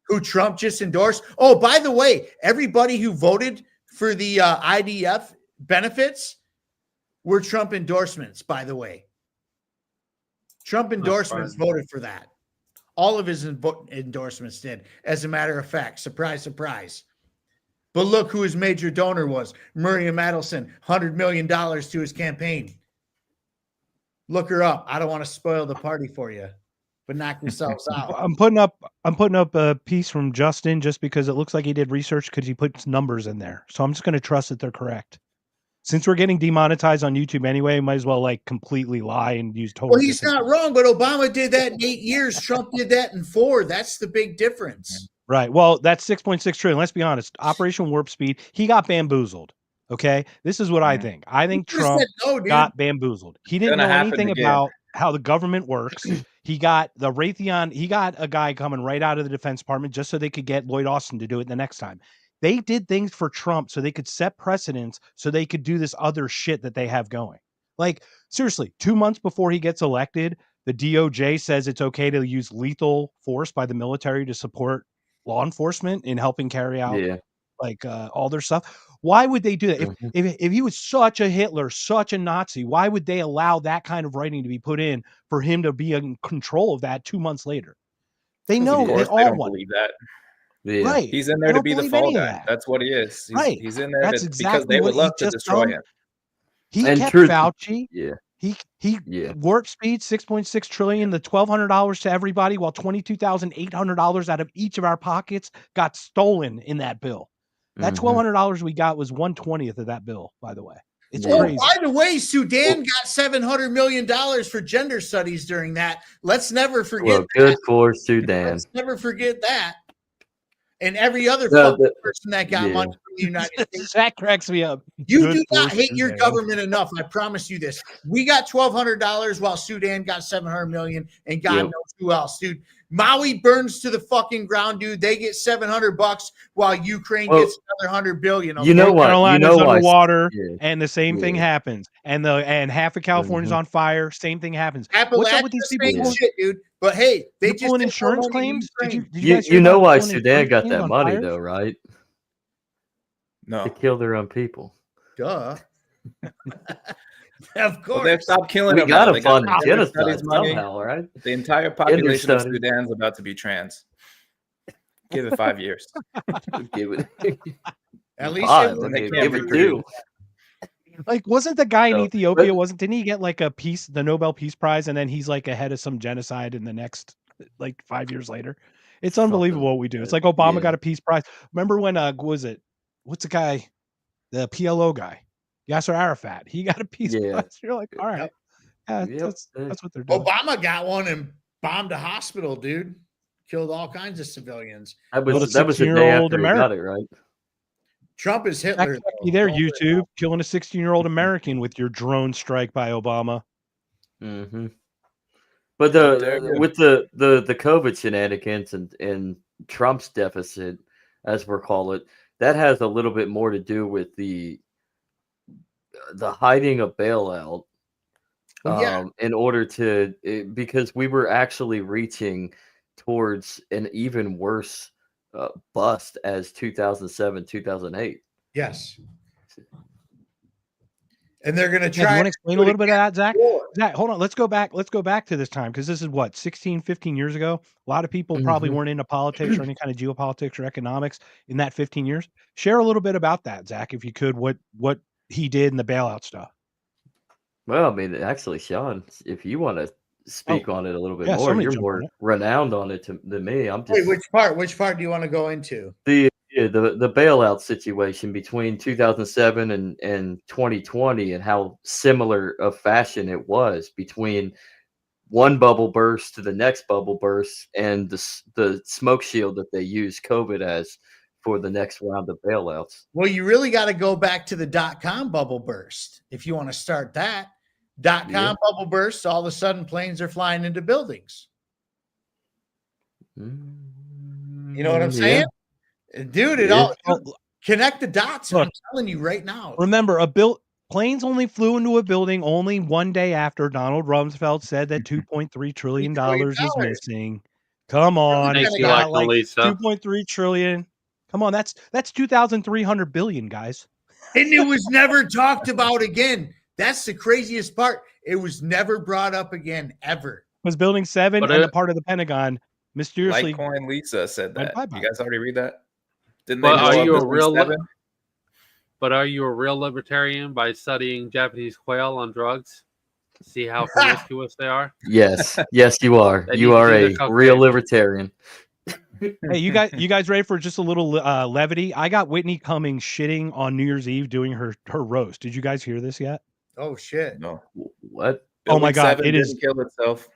who Trump just endorsed. Oh, by the way, everybody who voted for the IDF benefits were Trump endorsements, by the way. Trump endorsements voted for that. All of his endorsements did, as a matter of fact. Surprise, surprise. But look who his major donor was. Maria Madelson, $100 million to his campaign. Look her up. I don't want to spoil the party for you, but knock yourselves out. I'm putting up a piece from Justin just because it looks like he did research because he put numbers in there. So I'm just going to trust that they're correct. Since we're getting demonetized on YouTube anyway, might as well like completely lie and use total. Well, he's not wrong, but Obama did that in 8 years. Trump did that in 4. That's the big difference. Right. Well, that's 6.6 trillion. Let's be honest. Operation Warp Speed, he got bamboozled. Okay. This is what I think. I think Trump got bamboozled. He didn't know anything about how the government works. He got the Raytheon. He got a guy coming right out of the Defense Department just so they could get Lloyd Austin to do it the next time. They did things for Trump so they could set precedents so they could do this other shit that they have going. Like, seriously, 2 months before he gets elected, the DOJ says it's okay to use lethal force by the military to support law enforcement in helping carry out all their stuff. Why would they do that? If he was such a Hitler, such a Nazi, why would they allow that kind of writing to be put in for him to be in control of that 2 months later? They know they all don't want believe that. Yeah. Right. He's in there to be the fall guy. That's what he is. He's in there That's because they would love to destroy him. He And kept truth- Fauci. Yeah. He warp speed $6.6 trillion, the $1,200 to everybody, while $22,800 out of each of our pockets got stolen in that bill. That $1,200 we got was 1/20th of that bill, by the way. It's crazy. By the way, Sudan got $700 million for gender studies during that. Let's never forget. Well, good for Sudan. Let's never forget that. And every other No, person that got money from the United States. That cracks me up. You do not hate your government enough. I promise you this. We got $1,200 while Sudan got $700 million, and God knows who else, dude. Maui burns to the fucking ground, dude. They get $700 while Ukraine gets another $100 billion. Okay? You know what? Carolina's underwater, Yeah. and the same thing happens. And half of California's on fire. Same thing happens. What's up with these people? Shit, dude. But hey, they You're just pulling insurance claims. Did you guys You hear know about why pulling Sudan insurance got claims that on money, fires? though, right? No. To kill their own people. Duh. Of course. Well, they stopped killing We them. gotta They got fund gender genocide studies money. somehow, right? The entire population of studies. Sudan's about to be trans. Give it 5 years. Give it. At least give it 2. Like, wasn't the guy in So, Ethiopia? Didn't he get like the Nobel Peace Prize, and then he's like ahead of some genocide in the next like 5 years later? It's unbelievable what we do. It's like Obama got a peace prize. Remember when what's the guy, the PLO guy, Yasser Arafat? He got a peace prize. You're like, all right, that's what they're doing. Obama got one and bombed a hospital, dude. Killed all kinds of civilians. That was the day after he got it, right? Trump is Hitler. You there, YouTube, killing a 16-year-old American with your drone strike by Obama. Mm-hmm. But with the COVID shenanigans and Trump's deficit, as we'll call it, that has a little bit more to do with the hiding of bailout. In order to, because we were actually reaching towards an even worse bust as 2007, 2008. Yes. And they're going to Yeah, try. you want to explain a little bit of that, Zach? Zach, hold on. Let's go back to this time, because this is what, 16, 15 years ago? A lot of people probably weren't into politics or any kind of geopolitics or economics in that 15 years. Share a little bit about that, Zach, if you could, what he did in the bailout stuff. Well, I mean, actually, Shaun, if you want to speak on it a little bit more, you're more renowned on it than me. I'm just. Wait, which part do you want to go into? The bailout situation between 2007 and 2020, and how similar of fashion it was between one bubble burst to the next bubble burst, and the smoke shield that they use COVID as for the next round of bailouts. Well, you really got to go back to the .com bubble burst if you want to start that. .com bubble burst, all of a sudden planes are flying into buildings. You know what I'm saying? Dude, connect the dots. Look, I'm telling you right now. Remember, planes only flew into a building only one day after Donald Rumsfeld said that $2.3 trillion was missing. Come on, it's got like 2.3 trillion. Come on, that's 2,300 billion, guys. And it was never talked about again. That's the craziest part. It was never brought up again, ever. Was Building 7 and a part of the Pentagon mysteriously? Litecoin Lisa said that. You guys already read that? Didn't but they? Are you a real libertarian by studying Japanese quail on drugs? See how promiscuous they are? Yes, you are. You are a real libertarian. Hey, you guys ready for just a little levity? I got Whitney Cummings shitting on New Year's Eve doing her roast. Did you guys hear this yet? Oh shit! No. What? Oh my God! It is kill itself.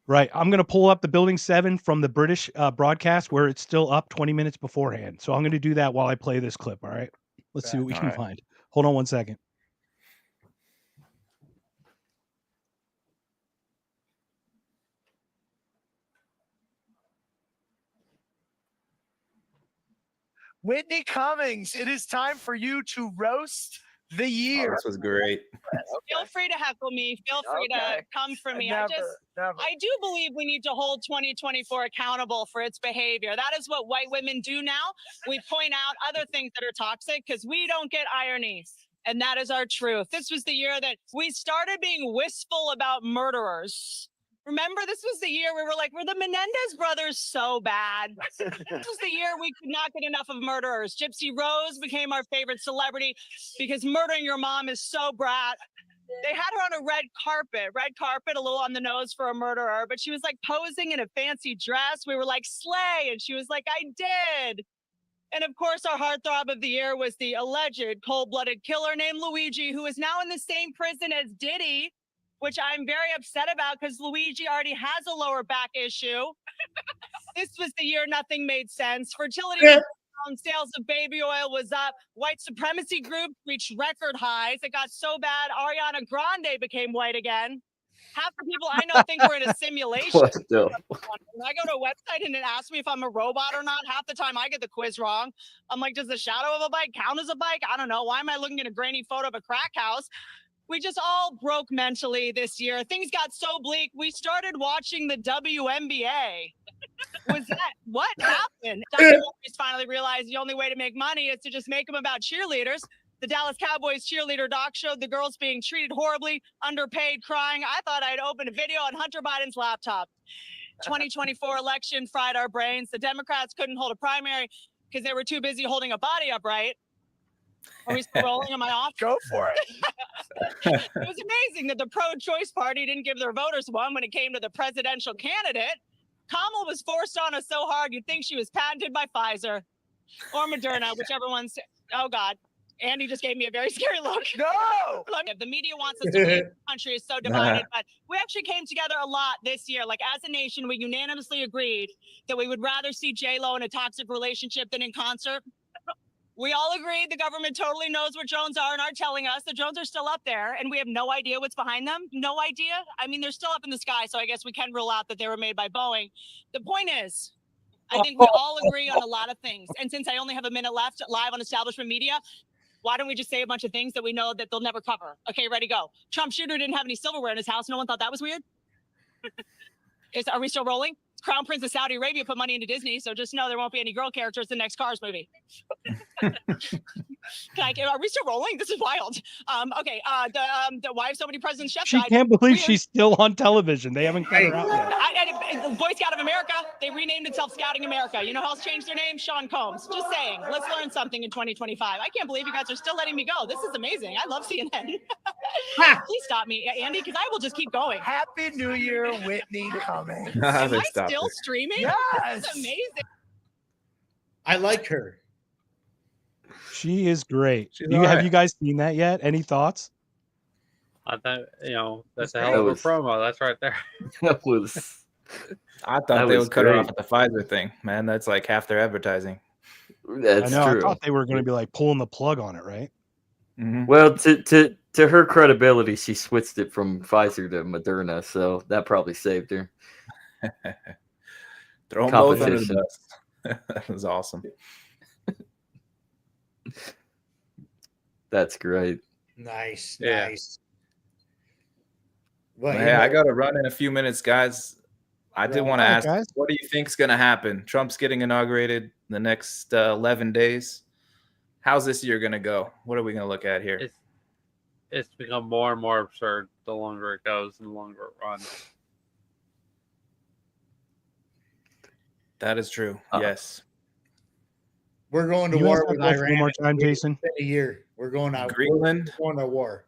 Right. I'm going to pull up the Building 7 from the British broadcast where it's still up 20 minutes beforehand. So I'm going to do that while I play this clip. All right. Let's see what we can find. Hold on one second. Whitney Cummings, it is time for you to roast the year. Oh, this was great. Feel free to heckle me. Feel free to come for me. Never. I do believe we need to hold 2024 accountable for its behavior. That is what white women do now. We point out other things that are toxic because we don't get irony. And that is our truth. This was the year that we started being wistful about murderers. Remember, this was the year we were like, were the Menendez brothers so bad? This was the year we could not get enough of murderers. Gypsy Rose became our favorite celebrity because murdering your mom is so brat. They had her on a red carpet, a little on the nose for a murderer, but she was like posing in a fancy dress. We were like, slay. And she was like, I did. And of course, our heartthrob of the year was the alleged cold-blooded killer named Luigi, who is now in the same prison as Diddy, which I'm very upset about because Luigi already has a lower back issue. This was the year nothing made sense. Fertility was down, sales of baby oil was up. White supremacy groups reached record highs. It got so bad, Ariana Grande became white again. Half the people I know think we're in a simulation. What the? When I go to a website and it asks me if I'm a robot or not, half the time I get the quiz wrong. I'm like, does the shadow of a bike count as a bike? I don't know. Why am I looking at a grainy photo of a crack house? We just all broke mentally this year. Things got so bleak. We started watching the WNBA. Was that what happened? Documentaries finally realized the only way to make money is to just make them about cheerleaders. The Dallas Cowboys cheerleader doc showed the girls being treated horribly, underpaid, crying. I thought I'd open a video on Hunter Biden's laptop. 2024 election fried our brains. The Democrats couldn't hold a primary because they were too busy holding a body upright. Are we still rolling? Am I off? Go for it. It was amazing that the pro-choice party didn't give their voters one when it came to the presidential candidate. Kamala was forced on us so hard you'd think she was patented by Pfizer or Moderna, whichever one's. Oh, God. Andy just gave me a very scary look. No! The media wants us to believe the country is so divided, but we actually came together a lot this year. Like, as a nation, we unanimously agreed that we would rather see J-Lo in a toxic relationship than in concert. We all agreed the government totally knows what drones are and are telling us the drones are still up there and we have no idea what's behind them. No idea. I mean, they're still up in the sky, so I guess we can rule out that they were made by Boeing. The point is, I think we all agree on a lot of things. And since I only have a minute left live on Establishment Media, why don't we just say a bunch of things that we know that they'll never cover? Okay, ready, go. Trump shooter didn't have any silverware in his house. No one thought that was weird? Are we still rolling? Crown Prince of Saudi Arabia put money into Disney, so just know there won't be any girl characters in the next Cars movie. Are we still rolling? This is wild. Okay. Why have so many presidents' chefs She died? can't believe she's still on television. They haven't cut her out yet. Boy Scout of America, they renamed itself Scouting America. You know how else changed their name? Shaun Combs. Just saying. Let's learn something in 2025. I can't believe you guys are still letting me go. This is amazing. I love CNN. Please stop me, Andy, because I will just keep going. Happy New Year, Whitney Cummings. Am I still streaming? Yes. This is amazing. I like her. She is great. She's all Have right. you guys seen that yet? Any thoughts? I thought, that's a hell of a promo. That's right there. That was. I thought they would cut her off at the Pfizer thing, man. That's like half their advertising. That's I know. true. I thought they were going to be like pulling the plug on it, right? Mm-hmm. Well, to her credibility, she switched it from Pfizer to Moderna, so that probably saved her. Throw them both under the bus. That was awesome. That's great. Nice, Yeah. nice. Well, Hey, I got to run in a few minutes, guys. I did want to ask, guys. what do you think's going to happen? Trump's getting inaugurated in the next 11 days. How's this year going to go? What are we going to look at here? It's become more and more absurd the longer it goes and the longer it runs. That is true. Yes. We're going to You war ask that with question Iran. one more time, Jason. In a year. We're going out. Greenland? We're going to war.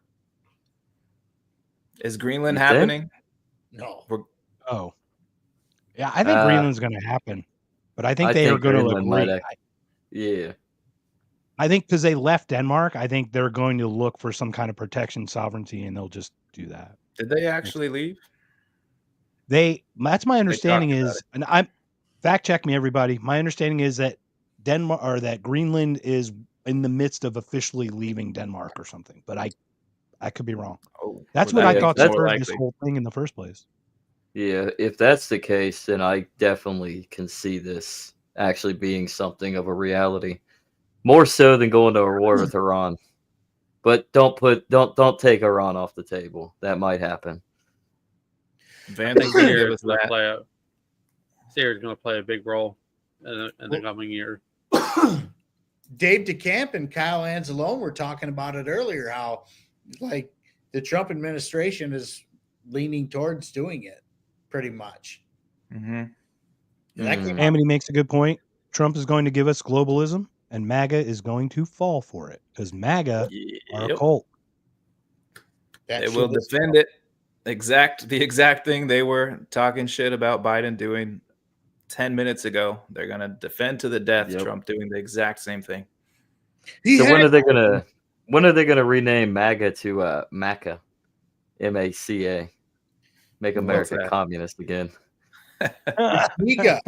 Is Greenland You think? happening? No. Oh. Yeah, I think Greenland's going to happen. But I think they are going to look Greenland great. Yeah. I think because they left Denmark, I think they're going to look for some kind of protection, sovereignty, and they'll just do that. Did they actually leave? That's my understanding talked about is, and I'm fact check me, everybody. My understanding is that Denmark or that Greenland is in the midst of officially leaving Denmark or something, but I could be wrong. Oh, That's well, what that I thought makes more started this likely. whole thing in the first place. Yeah, if that's the case, then I definitely can see this actually being something of a reality. More so than going to a war with Iran. But don't take Iran off the table. That might happen. Van, they Syria give us is going that. to play a big role in the coming year. Dave DeCamp and Kyle Anzalone were talking about it earlier, how like the Trump administration is leaning towards doing it. pretty much. Mm-hmm. Amity makes a good point. Trump is going to give us globalism, and MAGA is going to fall for it because MAGA are a cult. They will defend it. The exact thing they were talking shit about Biden doing 10 minutes ago. They're gonna defend to the death Trump doing the exact same thing. So when are they gonna rename MAGA to MACA? MACA. Make America communist again. It's MAGA.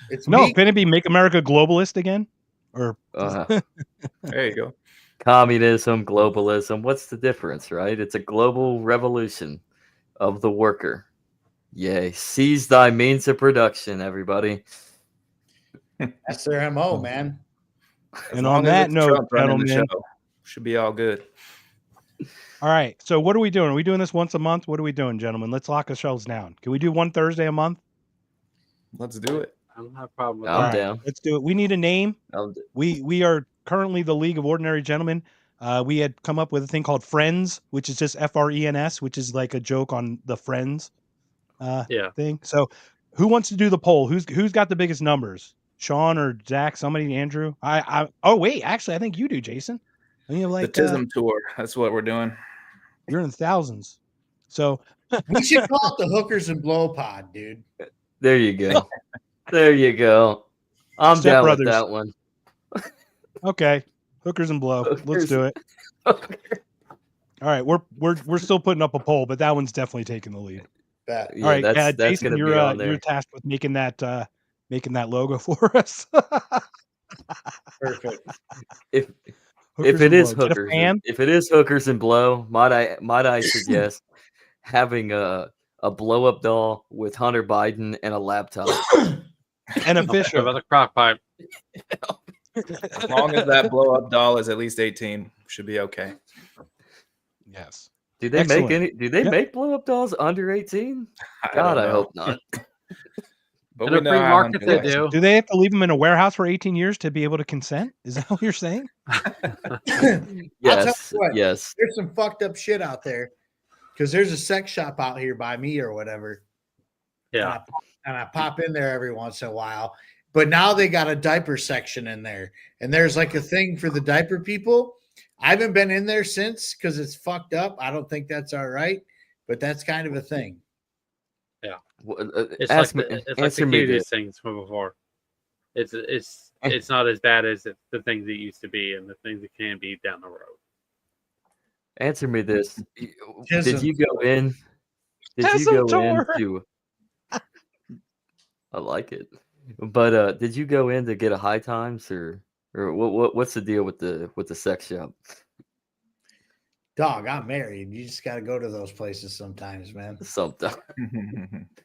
It's no, can it be Make America Globalist again? Or there you go. Communism, globalism. What's the difference, right? It's a global revolution of the worker. Yay. Seize thy means of production, everybody. That's their MO, man. And on that note, gentlemen, should be all good. All right. So what are we doing? Are we doing this once a month? What are we doing, gentlemen? Let's lock ourselves down. Can we do one Thursday a month? Let's do it. I don't have a problem with I'm that. down. Let's do it. We need a name. We are currently the League of Ordinary Gentlemen. We had come up with a thing called Friends, which is just FRENS, which is like a joke on the Friends thing. So who wants to do the poll? Who's got the biggest numbers? Shaun or Zach? Somebody? Andrew? Oh wait, actually, I think you do, Jason. You have like the TISM tour. That's what we're doing. You're in thousands. So we should call it the Hookers and Blow Pod, dude. There you go. There you go. I'm Step down Brothers. with that one. Okay. Hookers and Blow. Let's do it. Okay. All right, we're still putting up a poll, but that one's definitely taking the lead. Yeah, all right, that's Jason, gonna be on there. you're tasked with making that logo for us. Perfect. If Hookers it and is Blow. Get a hookers, fan? if it is hookers and blow, might I suggest having a blow up doll with Hunter Biden and a laptop and a fish about the crock pipe. As long as that blow up doll is at least 18, should be okay. Yes. Do they make blow up dolls under 18? God, I hope not. But in a free market they do. Do they have to leave them in a warehouse for 18 years to be able to consent? Is that what you're saying? Yes. What, yes. There's some fucked up shit out there because there's a sex shop out here by me or whatever. Yeah. And I pop in there every once in a while. But now they got a diaper section in there. And there's like a thing for the diaper people. I haven't been in there since because it's fucked up. I don't think that's all right. But that's kind of a thing. Yeah. It's like the cutest things from before. It's not as bad as the things it used to be and the things it can be down the road. Answer me this. Tism. Did you go in? I like it. But did you go in to get a High Times or what's the deal with the sex shop? Dog, I'm married. You just got to go to those places sometimes, man. Sometimes.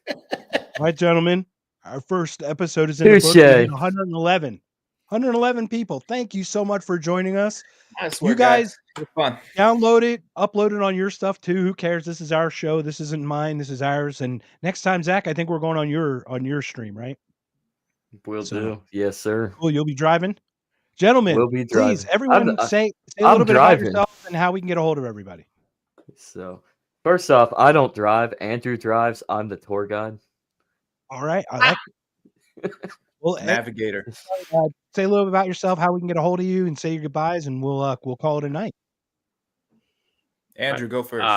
All right, gentlemen. Our first episode is in the book. 111 people. Thank you so much for joining us. I swear, you guys fun. Download it, upload it on your stuff too. Who cares? This is our show. This isn't mine. This is ours. And next time, Zach, I think we're going on your stream, right? Will do. Yes, sir. Cool. You'll be driving. Gentlemen, we'll be driving. Please, everyone say a little bit about yourself and how we can get a hold of everybody. So, first off, I don't drive. Andrew drives. I'm the tour guide. All right. I like it. Well, navigator. Say a little bit about yourself, how we can get a hold of you, and say your goodbyes, and we'll call it a night. Andrew, go first.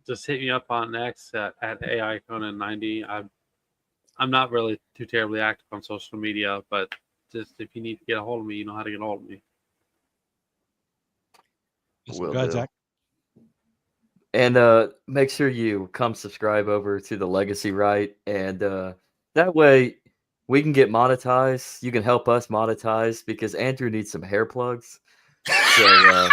Just hit me up on X at AIConan90. I'm not really too terribly active on social media, but just if you need to get a hold of me, you know how to get a hold of me. Will Go ahead, do. Zach. And make sure you come subscribe over to the Legacy Right, and that way we can get monetized. You can help us monetize because Andrew needs some hair plugs. So,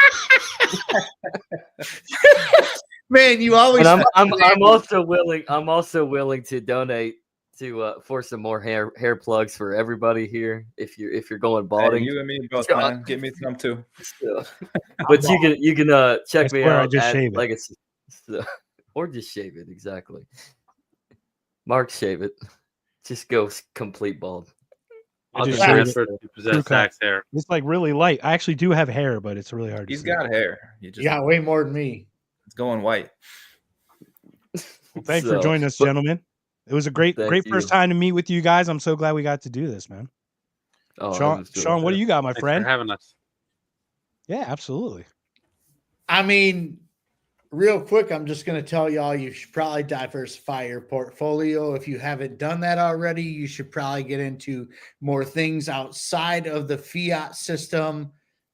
man, you always. And I'm also willing to donate to for some more hair plugs for everybody here. If you're going balding, hey, you and me both, man. Get me some too. But you can check me out at Legacy, or just shave it. Exactly. Mark, shave it. Just go complete bald. I'll just transfer to possess Zach's hair. It's like really light. I actually do have hair, but it's really hard. He's got hair. You got way more than me. It's going white. Well, thanks for joining us, gentlemen. It was a great first time to meet with you guys. I'm so glad we got to do this, man. Oh, Shaun, what do you got, my friend? Thanks for having us. Yeah, absolutely. I mean, real quick, I'm just going to tell y'all you should probably diversify your portfolio. If you haven't done that already, you should probably get into more things outside of the fiat system.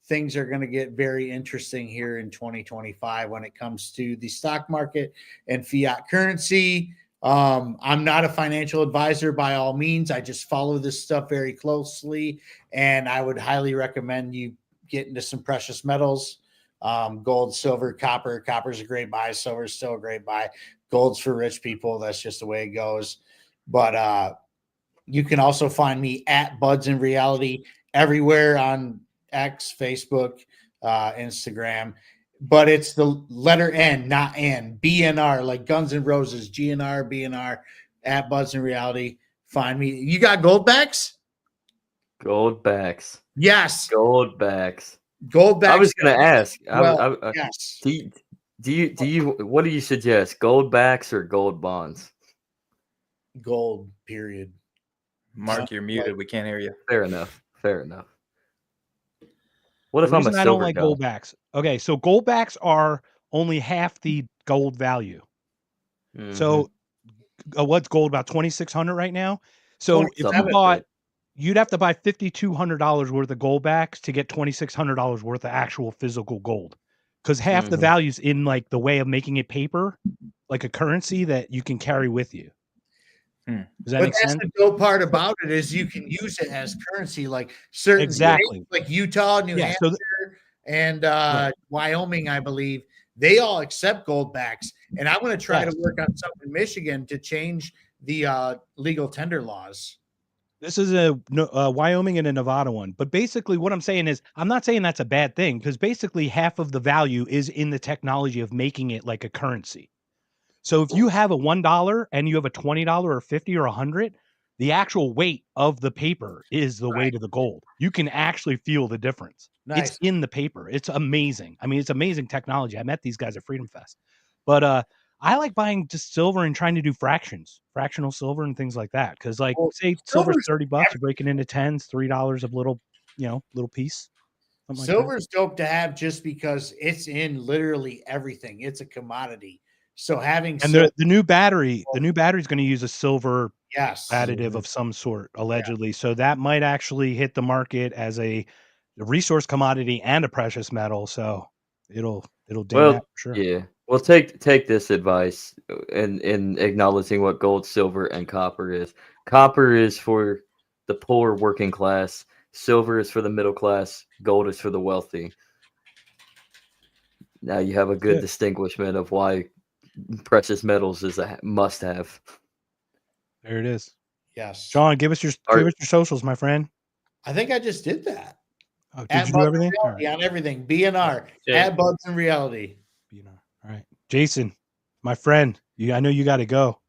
Things are going to get very interesting here in 2025 when it comes to the stock market and fiat currency. I'm not a financial advisor by all means. I just follow this stuff very closely, and I would highly recommend you get into some precious metals. Gold, silver, copper. Copper's a great buy. Silver's still a great buy. Gold's for rich people. That's just the way it goes. But you can also find me at Buds in Reality everywhere on X, Facebook, Instagram. But it's the letter N, not N. BNR, like Guns N' Roses. GNR, BNR, at Buds in Reality. Find me. You got Goldbacks? Goldbacks. Yes. Goldbacks. Goldbacks. I was going to ask. Yes. Do you? What do you suggest? Goldbacks or gold bonds? Gold. Period. Mark, you're muted. We can't hear you. Fair enough. Fair enough. What if The I'm a reason silver I don't like guy? goldbacks? Okay, so goldbacks are only half the gold value. So what's gold, about 2,600 right now? So if you bought, you'd have to buy $5,200 worth of goldbacks to get $2,600 worth of actual physical gold, because half the value's in like the way of making it paper, like a currency that you can carry with you. Does that make sense? The dope part about it is you can use it as currency, like certain states, like Utah, New Hampshire, and Wyoming, I believe. They all accept goldbacks, and I'm going to try to work on something in Michigan to change the legal tender laws. This is a Wyoming and a Nevada one. But basically what I'm saying is, I'm not saying that's a bad thing, because basically half of the value is in the technology of making it like a currency. So if you have a $1 and you have a $20 or $50 or $100, the actual weight of the paper is the weight of the gold. You can actually feel the difference. Nice. It's in the paper. It's amazing. I mean, it's amazing technology. I met these guys at Freedom Fest. But I like buying just silver and trying to do fractional silver and things like that. Because like, say silver's $30, you break it into tens, $3 of little piece. Silver's dope to have just because it's in literally everything. It's a commodity. So having the new battery is going to use a silver additive of some sort, allegedly. Yeah. So that might actually hit the market as a resource commodity and a precious metal. So it'll ding that for sure. Yeah. Well, take this advice in acknowledging what gold, silver, and copper is. Copper is for the poor working class. Silver is for the middle class. Gold is for the wealthy. Now you have a good distinguishment of why precious metals is a must-have. There it is. Yes. Shaun, give us your socials, my friend. I think I just did that. Oh, did you do everything? On everything. BNR. At Buds in Reality. BNR. All right. Jason, my friend, I know you got to go.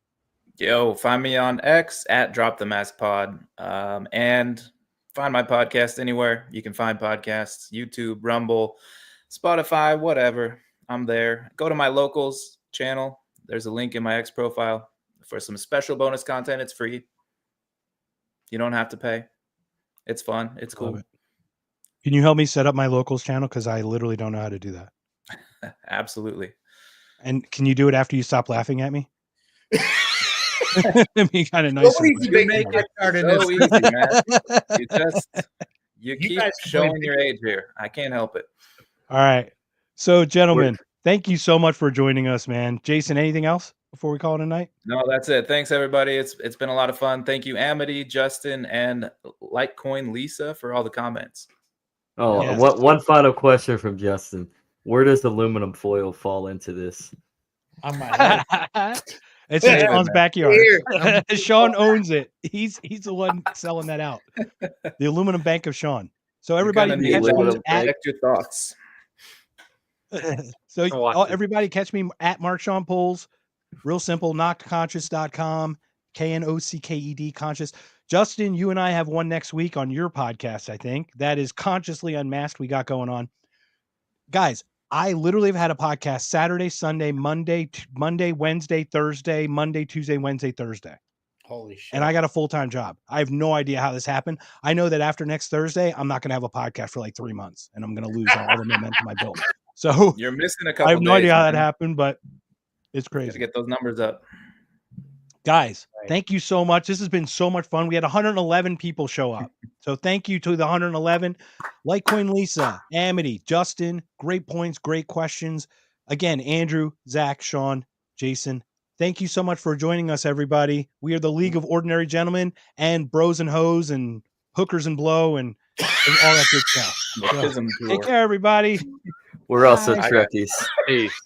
Yo, find me on X at Drop the Mask Pod. And find my podcast anywhere you can find podcasts, YouTube, Rumble, Spotify, whatever. I'm there. Go to my locals channel. There's a link in my X profile for some special bonus content. It's free. You don't have to pay. It's fun. It's cool. Can you help me set up my locals channel? Because I literally don't know how to do that. Absolutely. And can you do it after you stop laughing at me? It'd be kind of nice. You make it so easy, man. You keep showing your age here. I can't help it. All right. So, gentlemen, thank you so much for joining us, man. Jason, anything else before we call it a night? No, that's it. Thanks, everybody. It's been a lot of fun. Thank you, Amity, Justin, and Litecoin Lisa for all the comments. Oh, yes. One final question from Justin. Where does aluminum foil fall into this? On my head. It's in Shaun's backyard. Shaun owns it. He's the one selling that out. The aluminum bank of Shaun. So everybody catch your thoughts. So everybody catch me at Mark Shaun Polls. Real simple, knockedconscious.com, KNOCKED conscious. Justin, you and I have one next week on your podcast, I think. That is Consciously Unmasked we got going on. Guys, I literally have had a podcast Saturday, Sunday, Monday, Wednesday, Thursday, Monday, Tuesday, Wednesday, Thursday. Holy shit. And I got a full-time job. I have no idea how this happened. I know that after next Thursday, I'm not going to have a podcast for like 3 months and I'm going to lose all the momentum I built. So you're missing a couple. I have no days, idea how man. that happened, but it's crazy. Gotta get those numbers up. Guys, thank you so much. This has been so much fun. We had 111 people show up. So thank you to the 111. Litecoin Lisa, Amity, Justin, great points, great questions. Again, Andrew, Zach, Shaun, Jason, thank you so much for joining us, everybody. We are the League of Ordinary Gentlemen and Bros and Hoes and Hookers and Blow and all that good stuff. So, take care, everybody. We're also Trekkies. Peace.